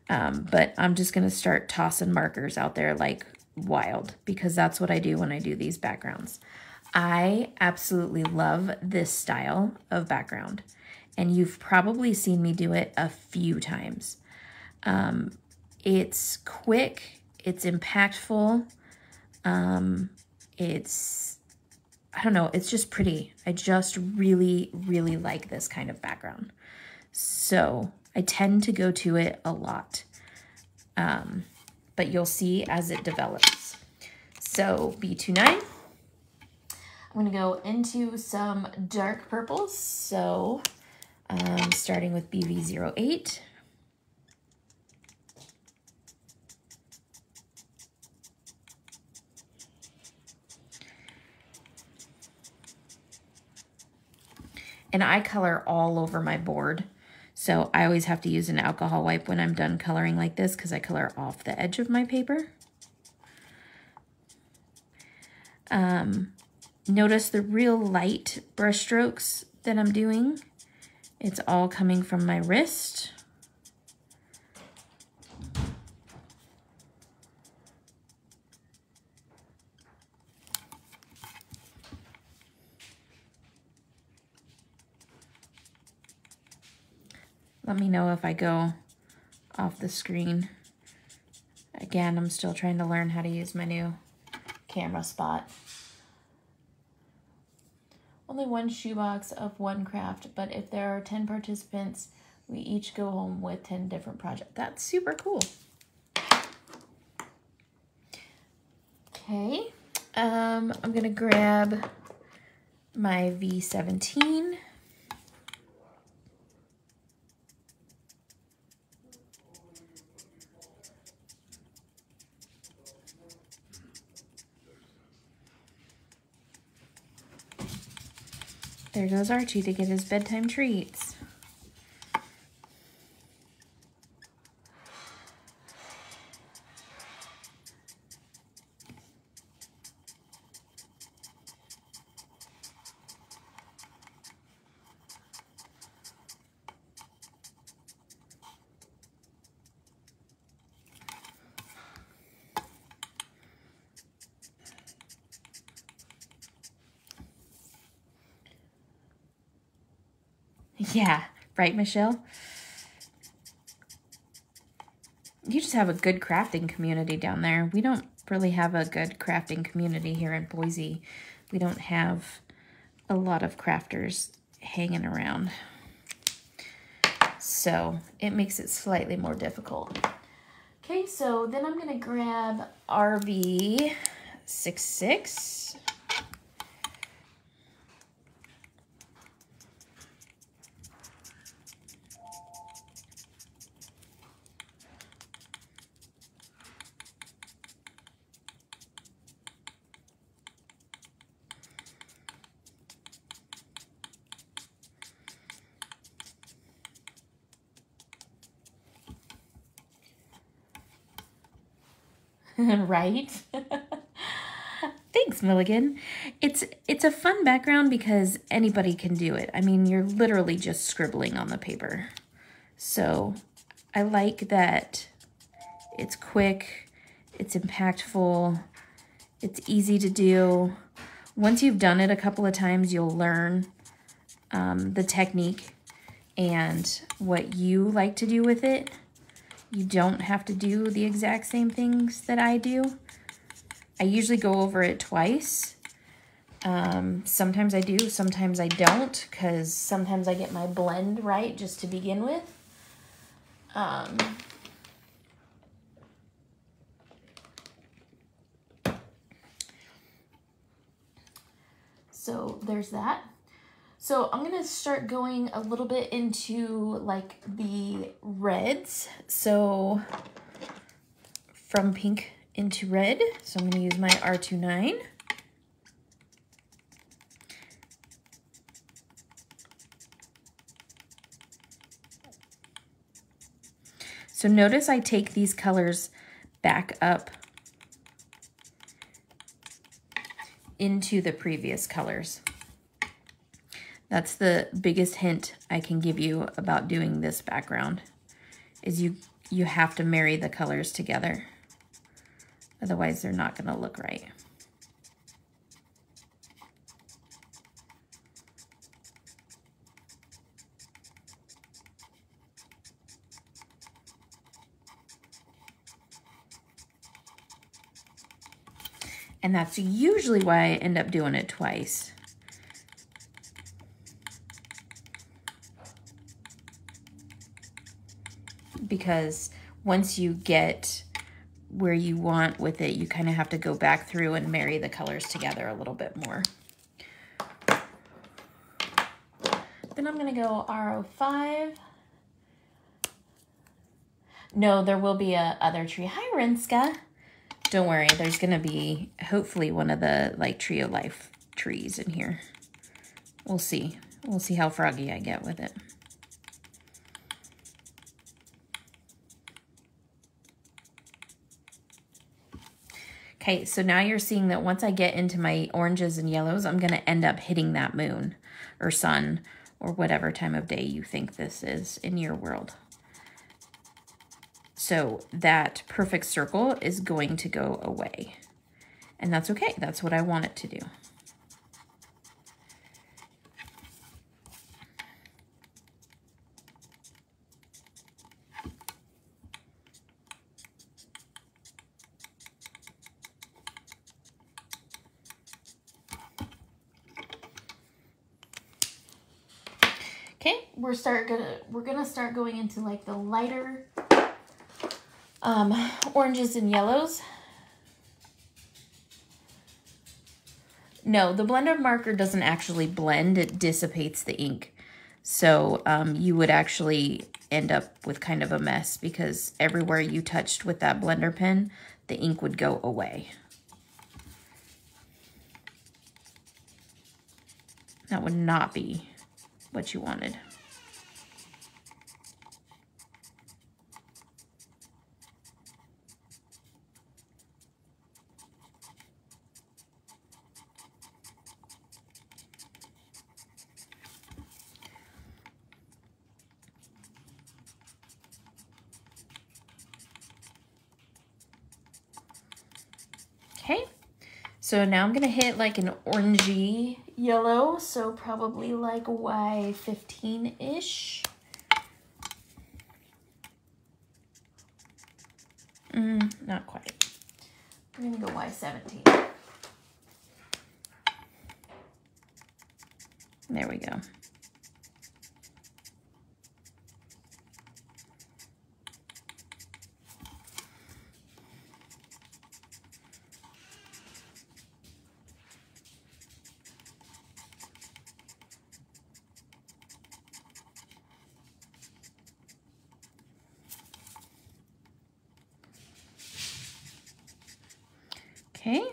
But I'm just going to start tossing markers out there like wild because that's what I do when I do these backgrounds. I absolutely love this style of background and you've probably seen me do it a few times. It's quick, it's impactful, it's, I don't know, it's just pretty. I just really, really like this kind of background. So I tend to go to it a lot, but you'll see as it develops. So B29. I'm going to go into some dark purples, so starting with BV08. And I color all over my board, so I always have to use an alcohol wipe when I'm done coloring like this because I color off the edge of my paper. Notice the real light brush strokes that I'm doing. It's all coming from my wrist. Let me know if I go off the screen. Again, I'm still trying to learn how to use my new camera spot. Only one shoebox of one craft, but if there are 10 participants, we each go home with 10 different projects. That's super cool. Okay, I'm gonna grab my V17. There goes Archie to get his bedtime treats. Yeah, right, Michelle? You just have a good crafting community down there. We don't really have a good crafting community here in Boise. We don't have a lot of crafters hanging around. So it makes it slightly more difficult. Okay, so then I'm gonna grab RV66. Right? Thanks, Milligan. It's a fun background because anybody can do it. I mean, you're literally just scribbling on the paper. So I like that it's quick, it's impactful, it's easy to do. Once you've done it a couple of times, you'll learn the technique and what you like to do with it. You don't have to do the exact same things that I do. I usually go over it twice. Sometimes I do, sometimes I don't, because sometimes I get my blend right just to begin with. So there's that. So I'm gonna start going a little bit into like the reds. So from pink into red. So I'm gonna use my R29. So notice I take these colors back up into the previous colors. That's the biggest hint I can give you about doing this background, is you have to marry the colors together. Otherwise, they're not gonna look right. And that's usually why I end up doing it twice. Because once you get where you want with it, you kind of have to go back through and marry the colors together a little bit more. Then I'm gonna go R05. No, there will be a other tree. Hi, Renska. Don't worry, there's gonna be hopefully one of the like Tree of Life trees in here. We'll see. We'll see how froggy I get with it. Okay, so now you're seeing that once I get into my oranges and yellows, I'm gonna end up hitting that moon or sun or whatever time of day you think this is in your world. So that perfect circle is going to go away. And that's okay, that's what I want it to do. Okay, we're gonna start going into like the lighter oranges and yellows. No, the blender marker doesn't actually blend, it dissipates the ink. So you would actually end up with kind of a mess because everywhere you touched with that blender pen, the ink would go away. That would not be what you wanted. So now I'm gonna hit like an orangey yellow, so probably like Y15-ish. Not quite. I'm gonna go Y17. There we go. Okay.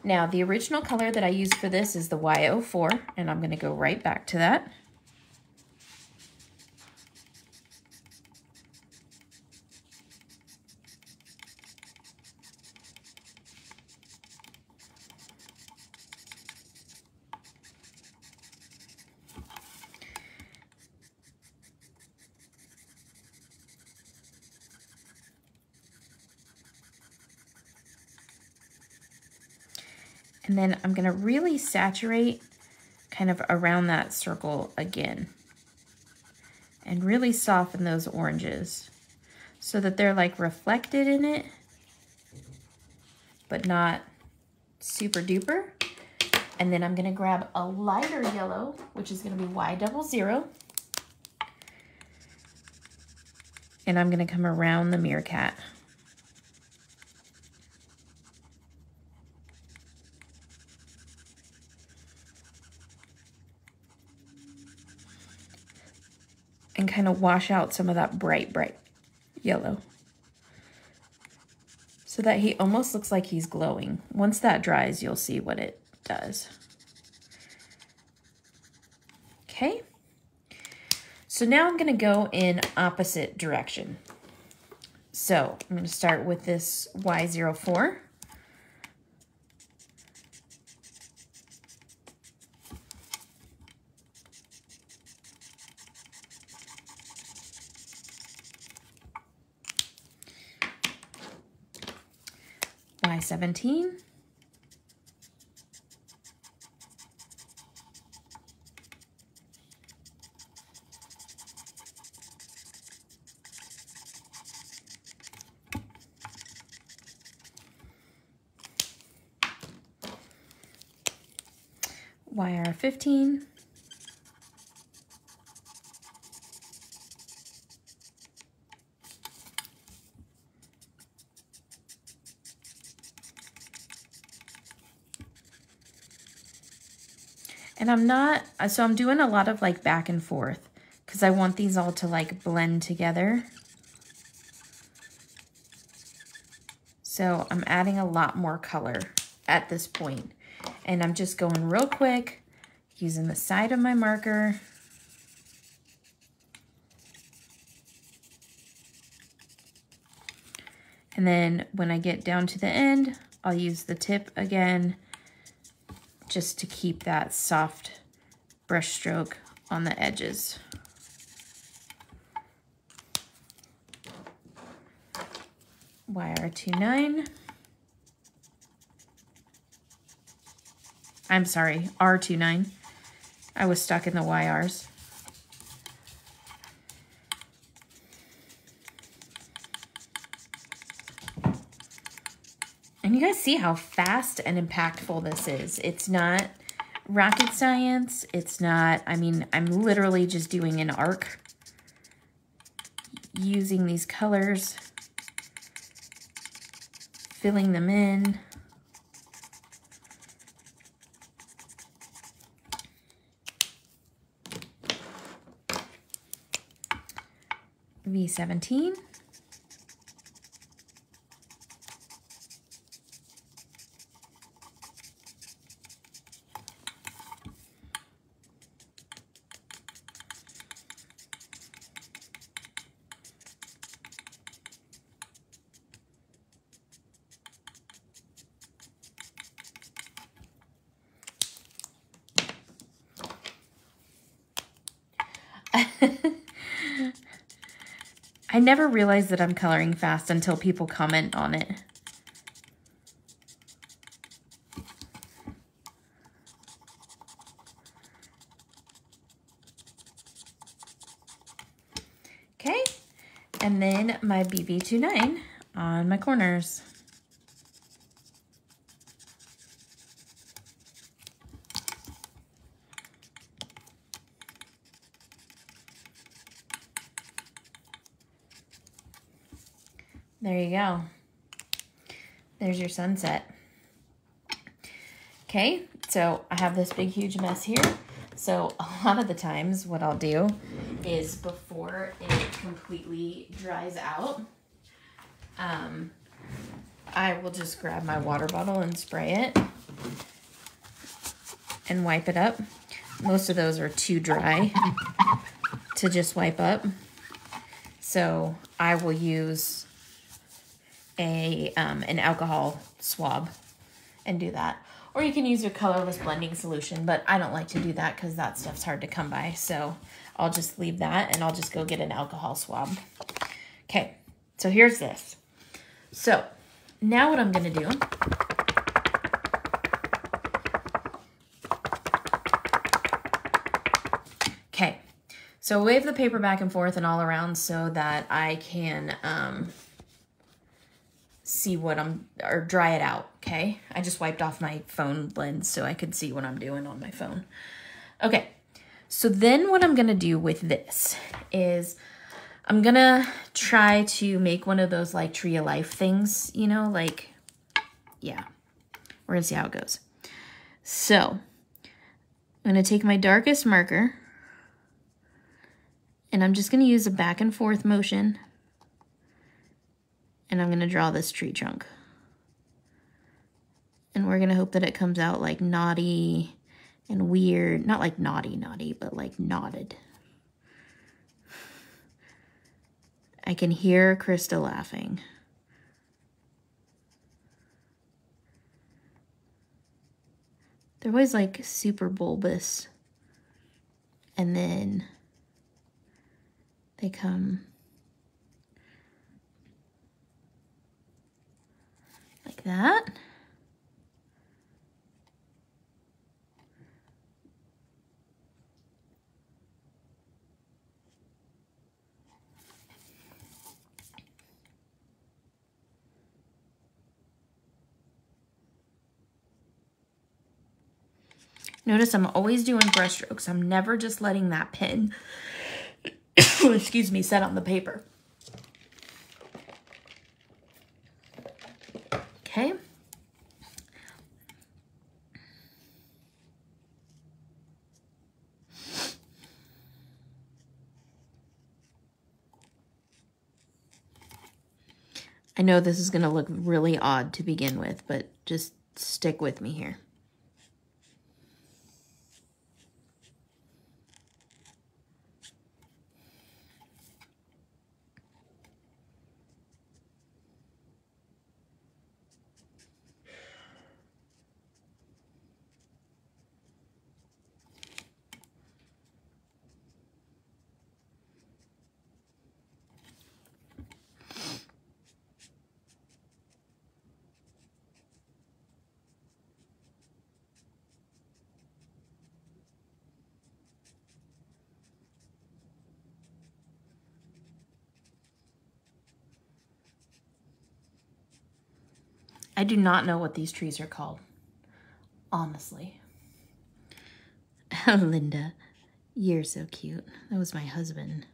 Now, the original color that I used for this is the Y04, and I'm going to go right back to that. And then I'm going to really saturate kind of around that circle again and really soften those oranges so that they're like reflected in it, but not super duper. And then I'm going to grab a lighter yellow, which is going to be Y00. And I'm going to come around the Meerkat. And kind of wash out some of that bright yellow so that he almost looks like he's glowing. Once that dries, you'll see what it does. Okay, so now I'm gonna go in opposite direction. So I'm gonna start with this Y04. Y17. YR15. And I'm doing a lot of like back and forth because I want these all to like blend together. So I'm adding a lot more color at this point. And I'm just going real quick using the side of my marker. And then when I get down to the end, I'll use the tip again just to keep that soft brush stroke on the edges. YR29. I'm sorry, R29. I was stuck in the YRs. And you guys see how fast and impactful this is. It's not rocket science. It's not, I mean, I'm literally just doing an arc using these colors, filling them in. V17. I never realize that I'm coloring fast until people comment on it. Okay, and then my BB29 on my corners. There you go. There's your sunset. Okay, so I have this big, huge mess here. So a lot of the times what I'll do is before it completely dries out, I will just grab my water bottle and spray it and wipe it up. Most of those are too dry to just wipe up. So I will use an alcohol swab and do that. Or you can use your colorless blending solution, but I don't like to do that because that stuff's hard to come by. So I'll just leave that and I'll just go get an alcohol swab. Okay, so here's this. So now what I'm gonna do, okay, so wave the paper back and forth and all around so that I can see what or dry it out, okay? I just wiped off my phone lens so I could see what I'm doing on my phone. Okay, so then what I'm gonna do with this is I'm gonna try to make one of those like tree of life things, you know, like, yeah, we're gonna see how it goes. So I'm gonna take my darkest marker and I'm just gonna use a back and forth motion. And I'm gonna draw this tree trunk. And we're gonna hope that it comes out like knotty and weird. Not like naughty, but like knotted. I can hear Krista laughing. They're always like super bulbous. And then they come like that. Notice I'm always doing brush strokes. I'm never just letting that pen, excuse me, set on the paper. Okay. I know this is going to look really odd to begin with, but just stick with me here. I do not know what these trees are called, honestly. Linda, you're so cute. That was my husband.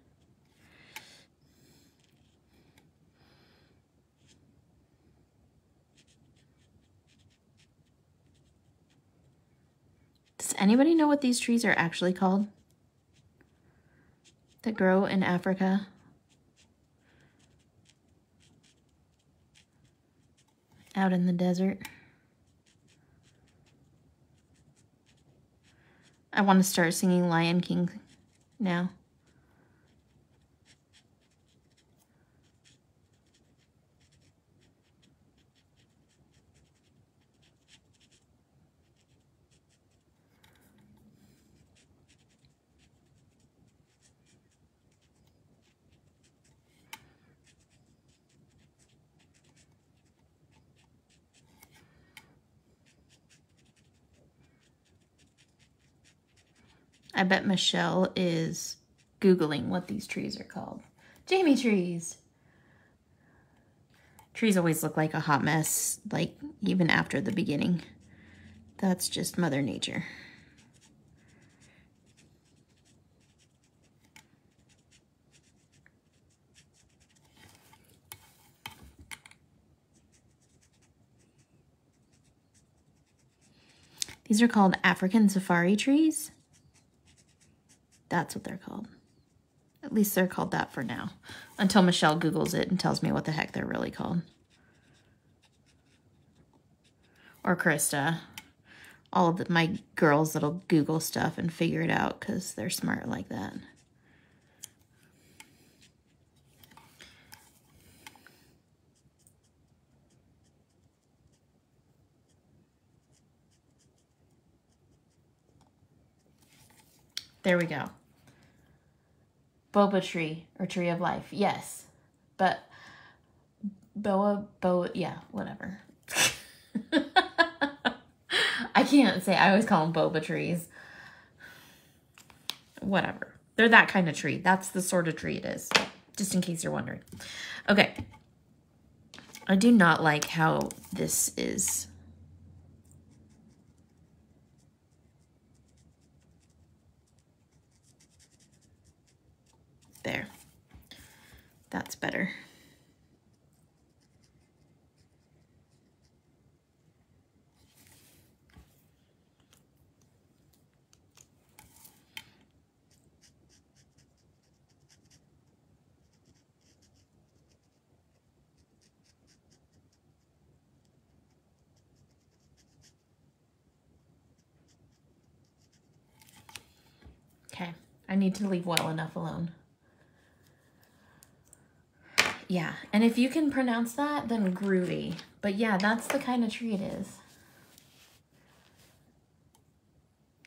Does anybody know what these trees are actually called? That grow in Africa? Out in the desert. I want to start singing Lion King now. I bet Michelle is Googling what these trees are called. Jammie trees. Trees always look like a hot mess, like even after the beginning. That's just Mother Nature. These are called African safari trees. That's what they're called. At least they're called that for now, until Michelle Googles it and tells me what the heck they're really called. Or Krista. All of my girls that'll Google stuff and figure it out because they're smart like that. There we go. Boba tree or tree of life. Yes. But boa, yeah, whatever. I can't say. I always call them boba trees. Whatever. They're that kind of tree. That's the sort of tree it is. Just in case you're wondering. Okay. I do not like how this is. There. That's better. Okay, I need to leave well enough alone. Yeah, and if you can pronounce that, then groovy. But yeah, that's the kind of tree it is.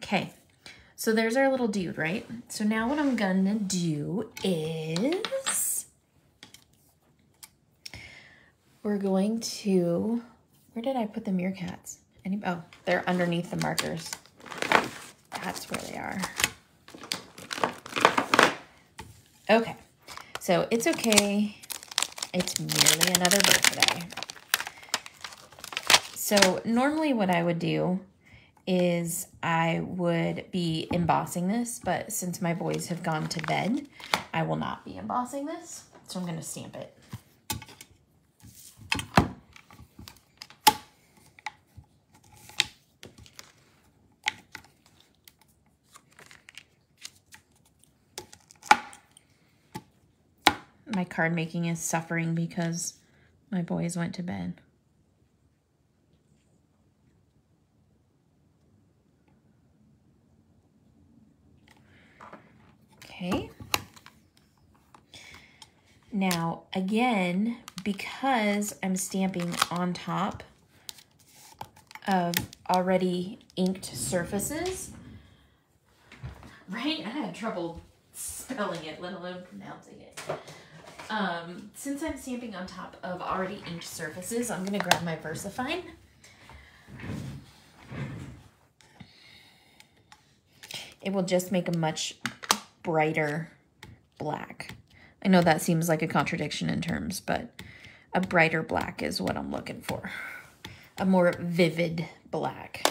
Okay, so there's our little dude, right? So now what I'm gonna do is we're going to, where did I put the meerkats? Oh, they're underneath the markers. That's where they are. Okay, so it's okay. It's merely another birthday. So normally what I would do is I would be embossing this, but since my boys have gone to bed, I will not be embossing this. So I'm going to stamp it. My card making is suffering because my boys went to bed. Okay. Now, again, because I'm stamping on top of already inked surfaces, right? I had trouble spelling it, let alone pronouncing it. Since I'm stamping on top of already inked surfaces, I'm going to grab my VersaFine. It will just make a much brighter black. I know that seems like a contradiction in terms, but a brighter black is what I'm looking for. A more vivid black.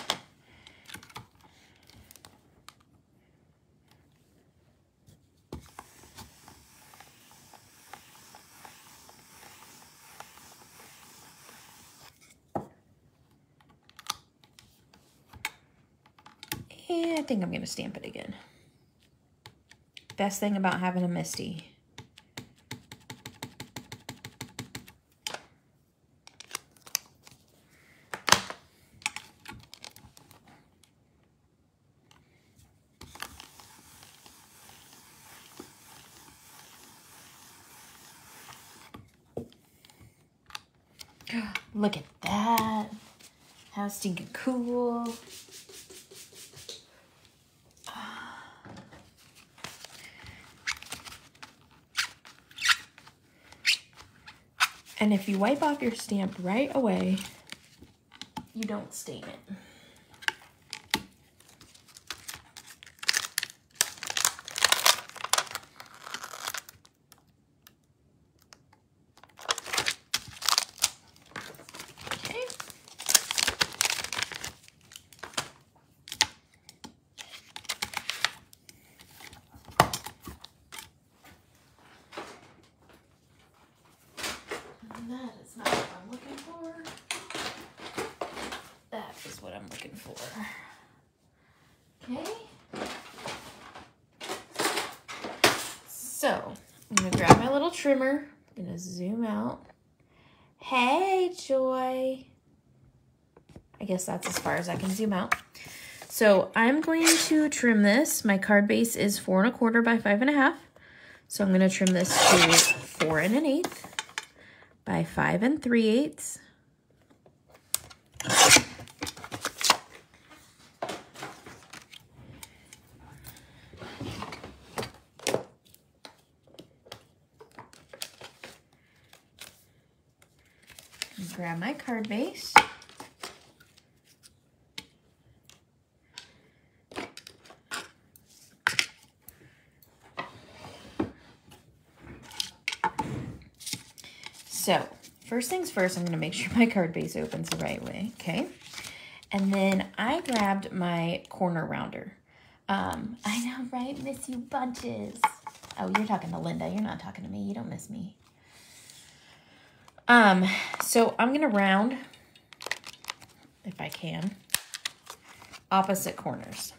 And I think I'm going to stamp it again. Best thing about having a Misty. Look at that. How stinking cool. And if you wipe off your stamp right away, you don't stain it. So I'm gonna grab my little trimmer. I'm gonna zoom out. Hey, Joy. I guess that's as far as I can zoom out. So I'm going to trim this. My card base is 4 1/4 by 5 1/2. So I'm gonna trim this to 4 1/8 by 5 3/8. Grab my card base. So first things first, I'm going to make sure my card base opens the right way, okay? And then I grabbed my corner rounder. I know, right? Miss you bunches. Oh, you're talking to Linda. You're not talking to me. You don't miss me. So I'm going to round, if I can, opposite corners.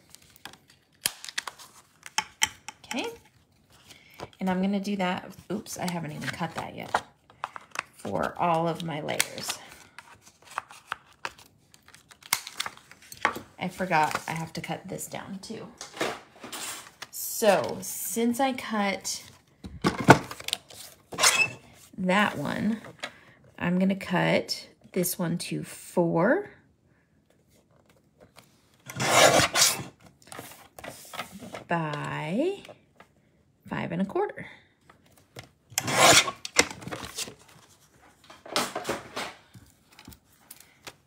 Okay. And I'm going to do that. Oops, I haven't even cut that yet. For all of my layers. I forgot I have to cut this down too. So since I cut that one, I'm gonna cut this one to 4 by 5 1/4.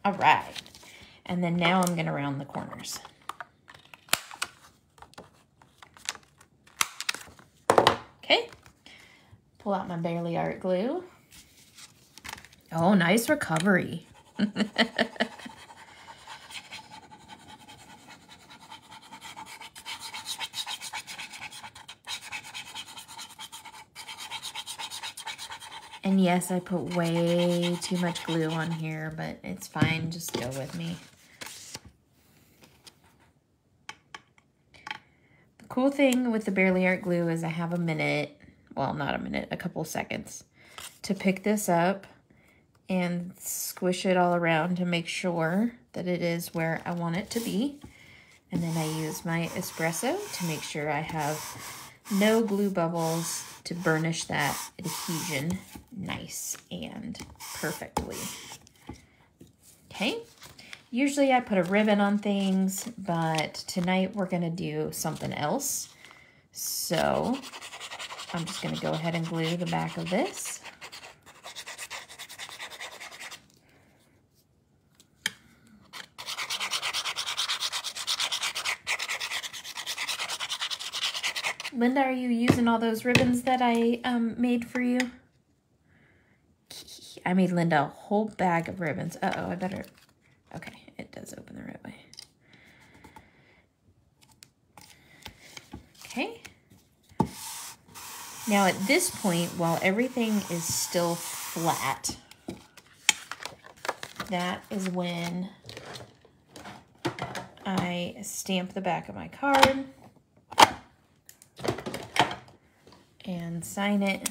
All right, and then now I'm gonna round the corners. Okay, pull out my Barely Art glue. Oh, nice recovery. And yes, I put way too much glue on here, but it's fine. Just go with me. The cool thing with the Barely Art glue is I have a minute, well, not a minute, a couple seconds to pick this up and squish it all around to make sure that it is where I want it to be. And then I use my espresso to make sure I have no glue bubbles to burnish that adhesion nice and perfectly. Okay, usually I put a ribbon on things, but tonight we're gonna do something else. So I'm just gonna go ahead and glue the back of this. Linda, are you using all those ribbons that I made for you? I made Linda a whole bag of ribbons. Uh-oh, I better... Okay, it does open the right way. Okay. Now at this point, while everything is still flat, that is when I stamp the back of my card and sign it.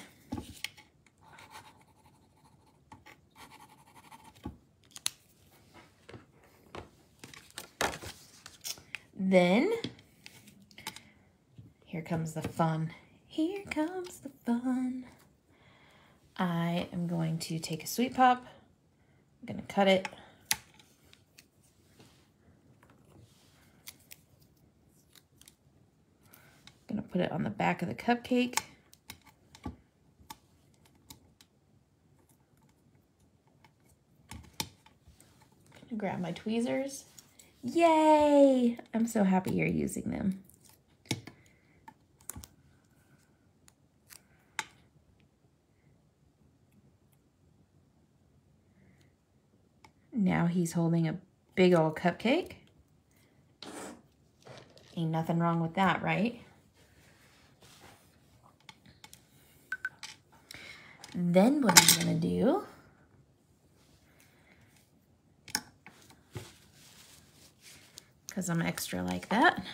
Then, here comes the fun. Here comes the fun. I am going to take a Sweet Pop. I'm going to cut it. I'm going to put it on the back of the cupcake. Grab my tweezers. Yay! I'm so happy you're using them. Now he's holding a big old cupcake. Ain't nothing wrong with that, right? Then what I'm gonna do because I'm extra like that.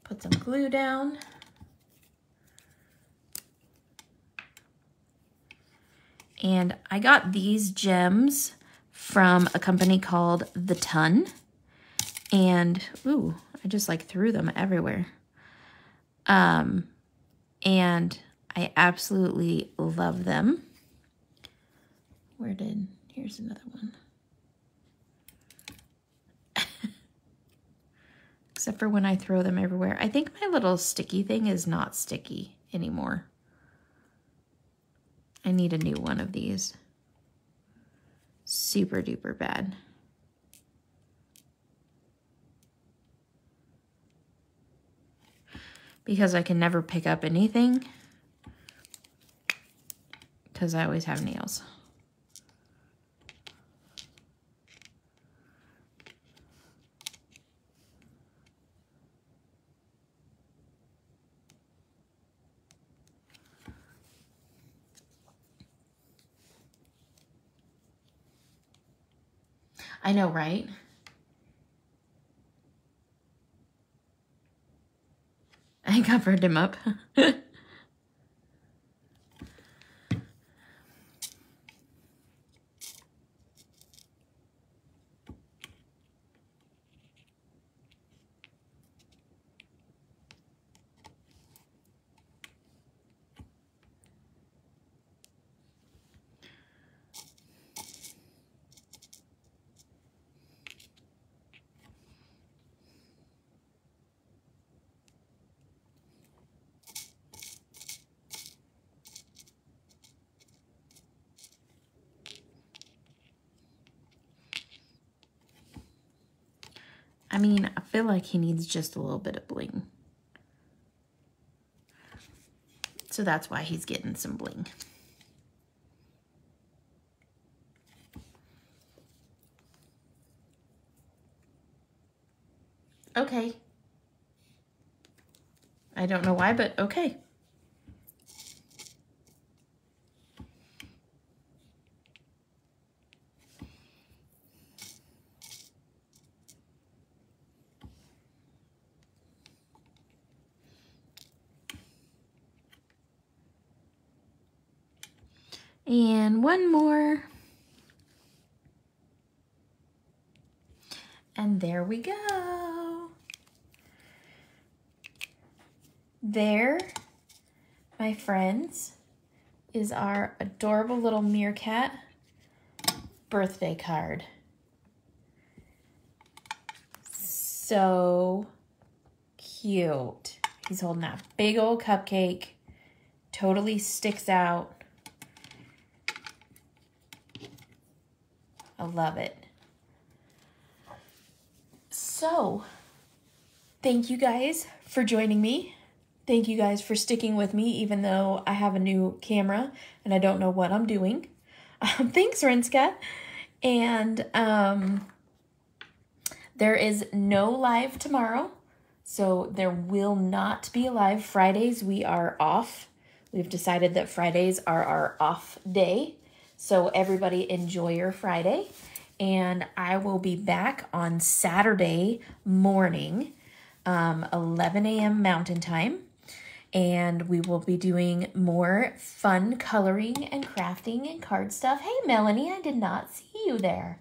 Put some glue down. And I got these gems from a company called The Ton. And, ooh, I just like threw them everywhere. And I absolutely love them. Here's another one. Except for when I throw them everywhere. I think my little sticky thing is not sticky anymore. I need a new one of these. Super duper bad. Because I can never pick up anything. Because I always have nails. I know, right? I covered him up. I mean, I feel like he needs just a little bit of bling. So that's why he's getting some bling. Okay. I don't know why, but okay. And one more. And there we go. There, my friends, is our adorable little Meerkat birthday card. So cute. He's holding that big old cupcake. Totally sticks out. I love it. So, thank you guys for joining me. Thank you guys for sticking with me, even though I have a new camera and I don't know what I'm doing. Thanks, Rinska. And there is no live tomorrow, so there will not be a live. Fridays, we are off. We've decided that Fridays are our off day. So everybody enjoy your Friday. And I will be back on Saturday morning, 11 a.m. Mountain Time. And we will be doing more fun coloring and crafting and card stuff. Hey, Melanie, I did not see you there.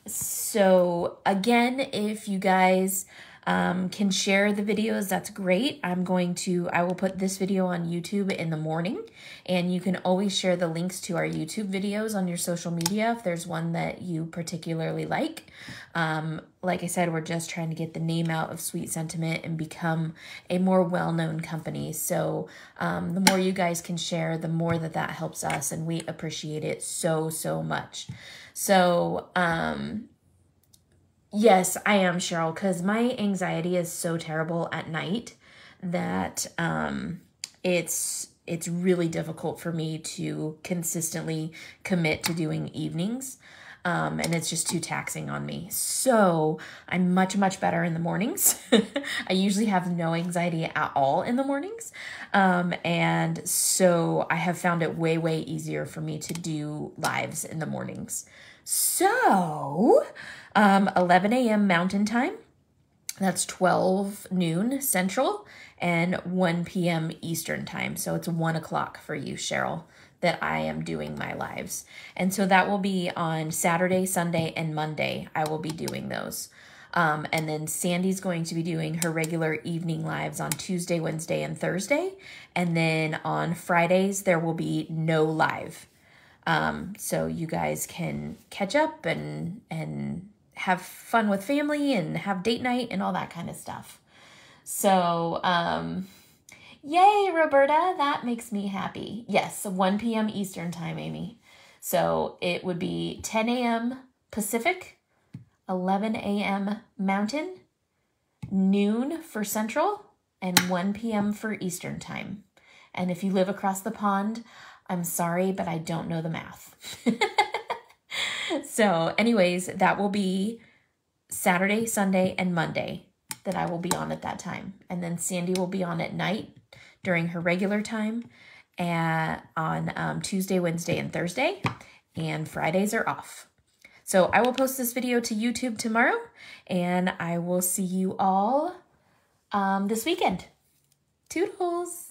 So again, if you guys can share the videos, that's great. I will put this video on YouTube in the morning, and you can always share the links to our YouTube videos on your social media if there's one that you particularly like. Like I said, we're just trying to get the name out of Sweet Sentiment and become a more well-known company. So the more you guys can share, the more that helps us, and we appreciate it so, so much. So, yes, I am, Cheryl, because my anxiety is so terrible at night that it's really difficult for me to consistently commit to doing evenings, and it's just too taxing on me. So I'm much, much better in the mornings. I usually have no anxiety at all in the mornings, and so I have found it way, way easier for me to do lives in the mornings. So 11 a.m. Mountain Time, That's 12 noon Central and 1 p.m. Eastern time. So it's 1 o'clock for you, Cheryl, that I am doing my lives. And so that will be on Saturday, Sunday, and Monday. I will be doing those. And then Sandy's going to be doing her regular evening lives on Tuesday, Wednesday, and Thursday. And then on Fridays, there will be no live. So you guys can catch up and have fun with family and have date night and all that kind of stuff. So, yay, Roberta, that makes me happy. Yes, 1 p.m. Eastern time, Amy. So it would be 10 a.m. Pacific, 11 a.m. Mountain, noon for Central, and 1 p.m. for Eastern time. And if you live across the pond, I'm sorry, but I don't know the math. So anyways, that will be Saturday, Sunday, and Monday that I will be on at that time. And then Sandy will be on at night during her regular time and on Tuesday, Wednesday, and Thursday. And Fridays are off. So I will post this video to YouTube tomorrow, and I will see you all this weekend. Toodles!